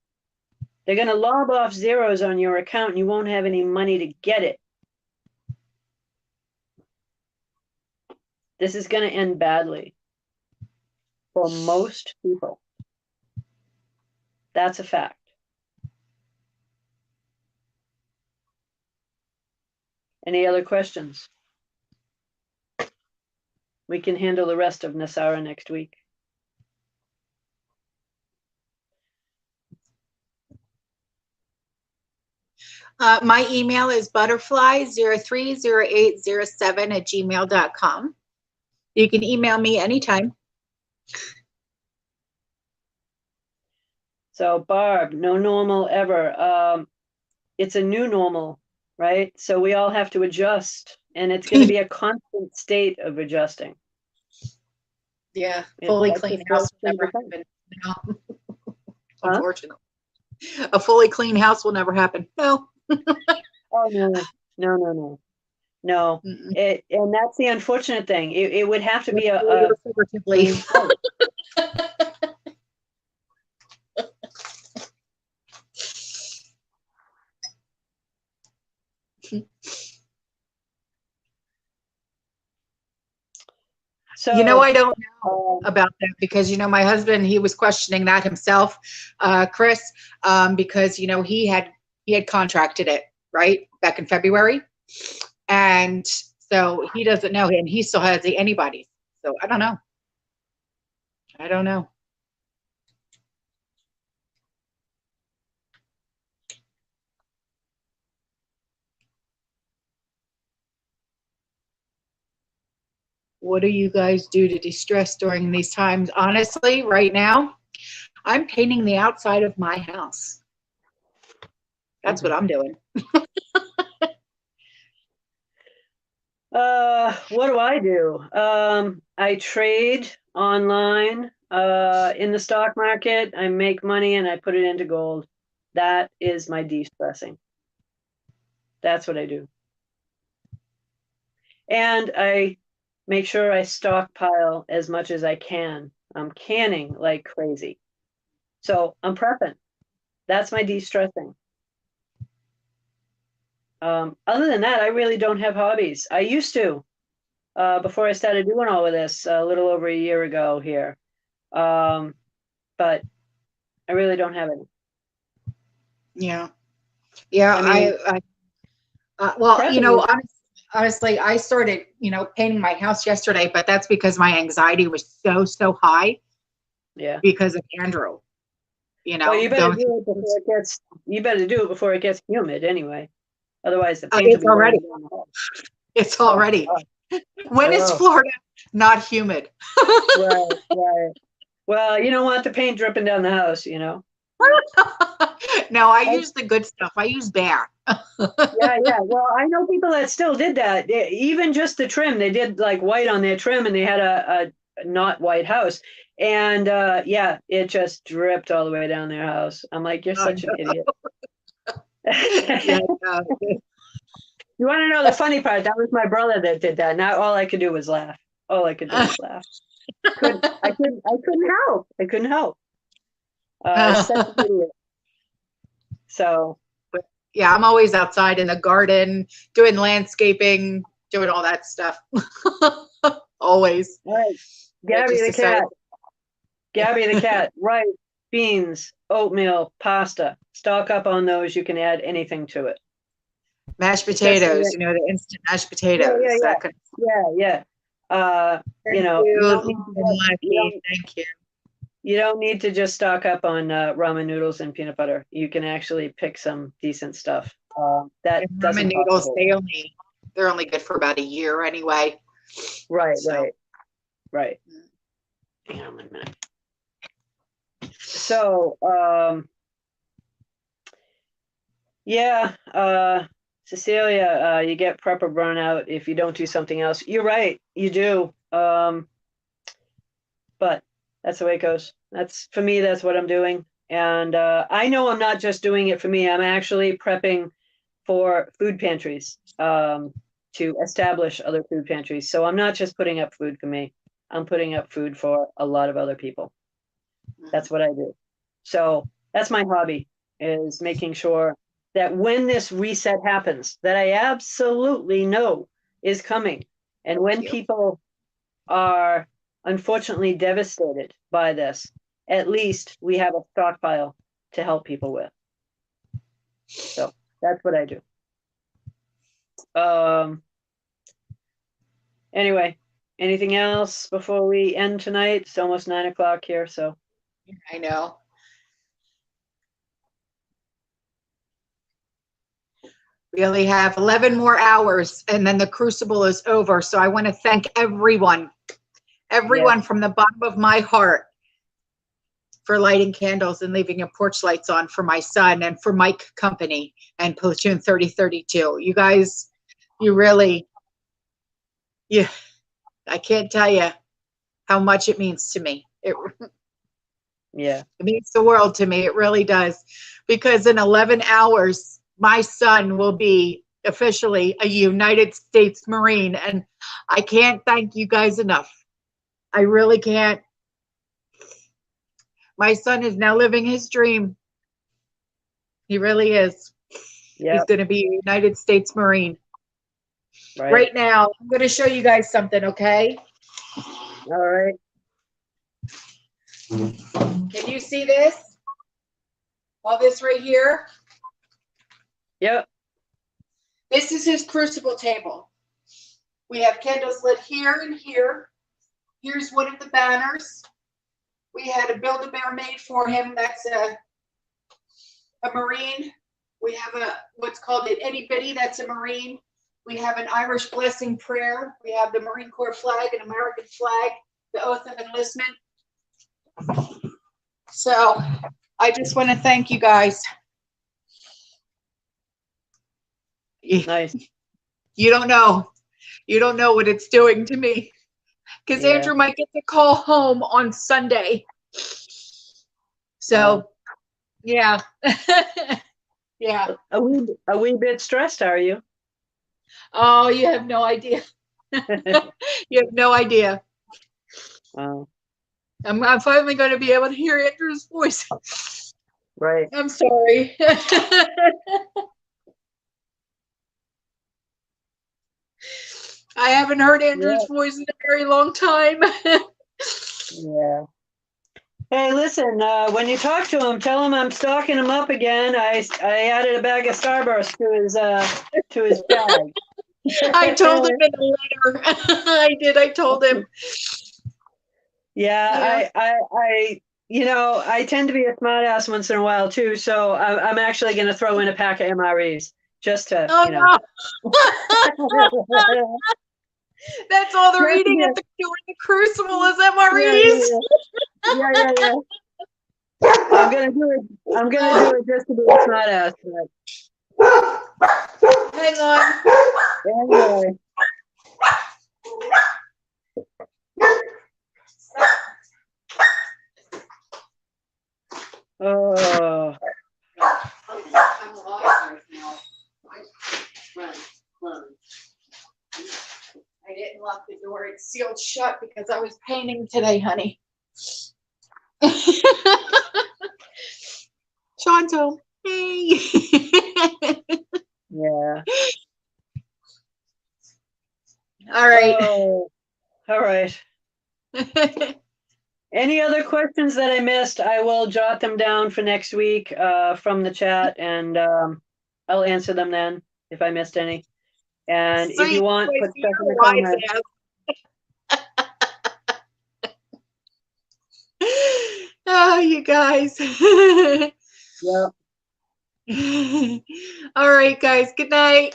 They're going to lob off zeros on your account and you won't have any money to get it. This is going to end badly for most people. That's a fact. Any other questions? We can handle the rest of Nasara next week. My email is butterfly030807@gmail.com. You can email me anytime. So Barb, no normal ever. It's a new normal, right? So we all have to adjust, and it's going to be a constant state of adjusting. Yeah, fully clean house will never happen. No. Unfortunately. A fully clean house will never happen. No. Oh, no. And that's the unfortunate thing. It would have to be a So, I don't know about that because, my husband, he was questioning that himself, Chris, because, he had contracted it, right, back in February. And so he doesn't know, and he still has the antibodies. So I don't know. What do you guys do to de-stress during these times? Honestly, right now, I'm painting the outside of my house. That's what I'm doing. What do I do? I trade online, in the stock market. I make money and I put it into gold. That is my de-stressing. That's what I do. And I make sure I stockpile as much as I can. I'm canning like crazy. So I'm prepping. That's my de-stressing. Other than that, I really don't have hobbies. I used to, before I started doing all of this a little over a year ago here. But I really don't have any. Yeah. Yeah. I mean, Well, you know, prepping. honestly, I started, painting my house yesterday, but that's because my anxiety was so high Yeah. because of Andrew, Well, you better going do it before it gets. You better do it before it gets humid, anyway. Otherwise, the through, paint will it's be running already, down the hall. it's Oh, already. God. When is Oh, Florida not humid? right, right. Well, you don't want the paint dripping down the house, No, I I- use the good stuff. I use Bear. Yeah, yeah. Well, I know people that still did that. Even just the trim, they did like white on their trim, and they had a not white house. And yeah, it just dripped all the way down their house. I'm like, you're such an idiot. Yeah, You want to know the funny part? That was my brother that did that. Now all I could do was laugh. All I could do was laugh. I couldn't help. I couldn't help. Such an idiot. So yeah, I'm always outside in the garden, doing landscaping, doing all that stuff. Always. all right, I Gabby just the decided- cat. Gabby the cat. Rice, beans, oatmeal, pasta. Stock up on those. You can add anything to it. Mashed Especially potatoes, that- the instant mashed potatoes. Yeah, yeah, That kind of- Yeah. Thank You don't need you, to Lucky. Thank you. you don't need to just stock up on ramen noodles and peanut butter. You can actually pick some decent stuff. That And doesn't ramen cost a noodles, whole they're only good for about a year anyway. Right, So- right. Hang on 1 minute. So, yeah, Cecilia, you get prepper burnout if you don't do something else. You're right, you do. But that's the way it goes. For me, that's what I'm doing. And I know I'm not just doing it for me. I'm actually prepping for food pantries, to establish other food pantries. So I'm not just putting up food for me. I'm putting up food for a lot of other people. That's what I do. So that's my hobby, is making sure that when this reset happens, that I absolutely know is coming. And when Thank you. people are unfortunately devastated by this, at least we have a stockpile to help people with. So that's what I do. Anyway, anything else before we end tonight? It's almost 9 o'clock here, so. I know. We only have 11 more hours and then the crucible is over. So I want to thank everyone from the bottom of my heart for lighting candles and leaving your porch lights on for my son and for Mike Company and Platoon 3032. You guys, you really, I can't tell you how much it means to me. Yeah. It means the world to me. It really does. Because in 11 hours, my son will be officially a United States Marine. And I can't thank you guys enough. I really can't. My son is now living his dream. He really is. Yeah. He's going to be a United States Marine. Right now, I'm going to show you guys something, okay? All right. Can you see this? All this right here? Yep. This is his crucible table. We have candles lit here and here. Here's one of the banners. We had a Build-A-Bear made for him. That's a Marine. We have what's called an itty bitty. That's a Marine. We have an Irish blessing prayer. We have the Marine Corps flag, an American flag, the oath of enlistment. So I just want to thank you guys. Nice. You don't know. You don't know what it's doing to me. Because Yeah. Andrew might get to call home on Sunday. So, yeah. Yeah. A wee bit stressed, are you? Oh, you have no idea. You have no idea. Wow. I'm finally going to be able to hear Andrew's voice. Right. I'm sorry. I haven't heard Andrew's voice in a very long time. Yeah. Hey, listen, when you talk to him, tell him I'm stocking him up again. I added a bag of Starburst to his bag. I told him in a letter. I did. I told him. Yeah, I I tend to be a smart ass once in a while too, so I'm actually going to throw in a pack of MREs just to, Oh, No. That's all they're eating during the Crucible is MREs. Yeah. I'm gonna do it just to be a smart ass. Hang on. Anyway. Oh. I'm alive right now. Run, close. I didn't lock the door. It's sealed shut because I was painting today, honey. Shanto, hey. Yeah. All right. Oh. All right. Any other questions that I missed, I will jot them down for next week from the chat, and I'll answer them then if I missed any. And if you want, put stuff in the comments. Oh, you guys. Yeah. All right, guys. Good night.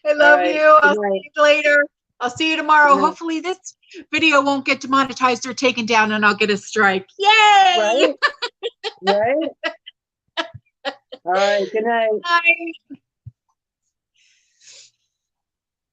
I love you. I'll see you later. I'll see you tomorrow. Hopefully this video won't get demonetized or taken down and I'll get a strike. Yay! Right? All right. Good night. Bye.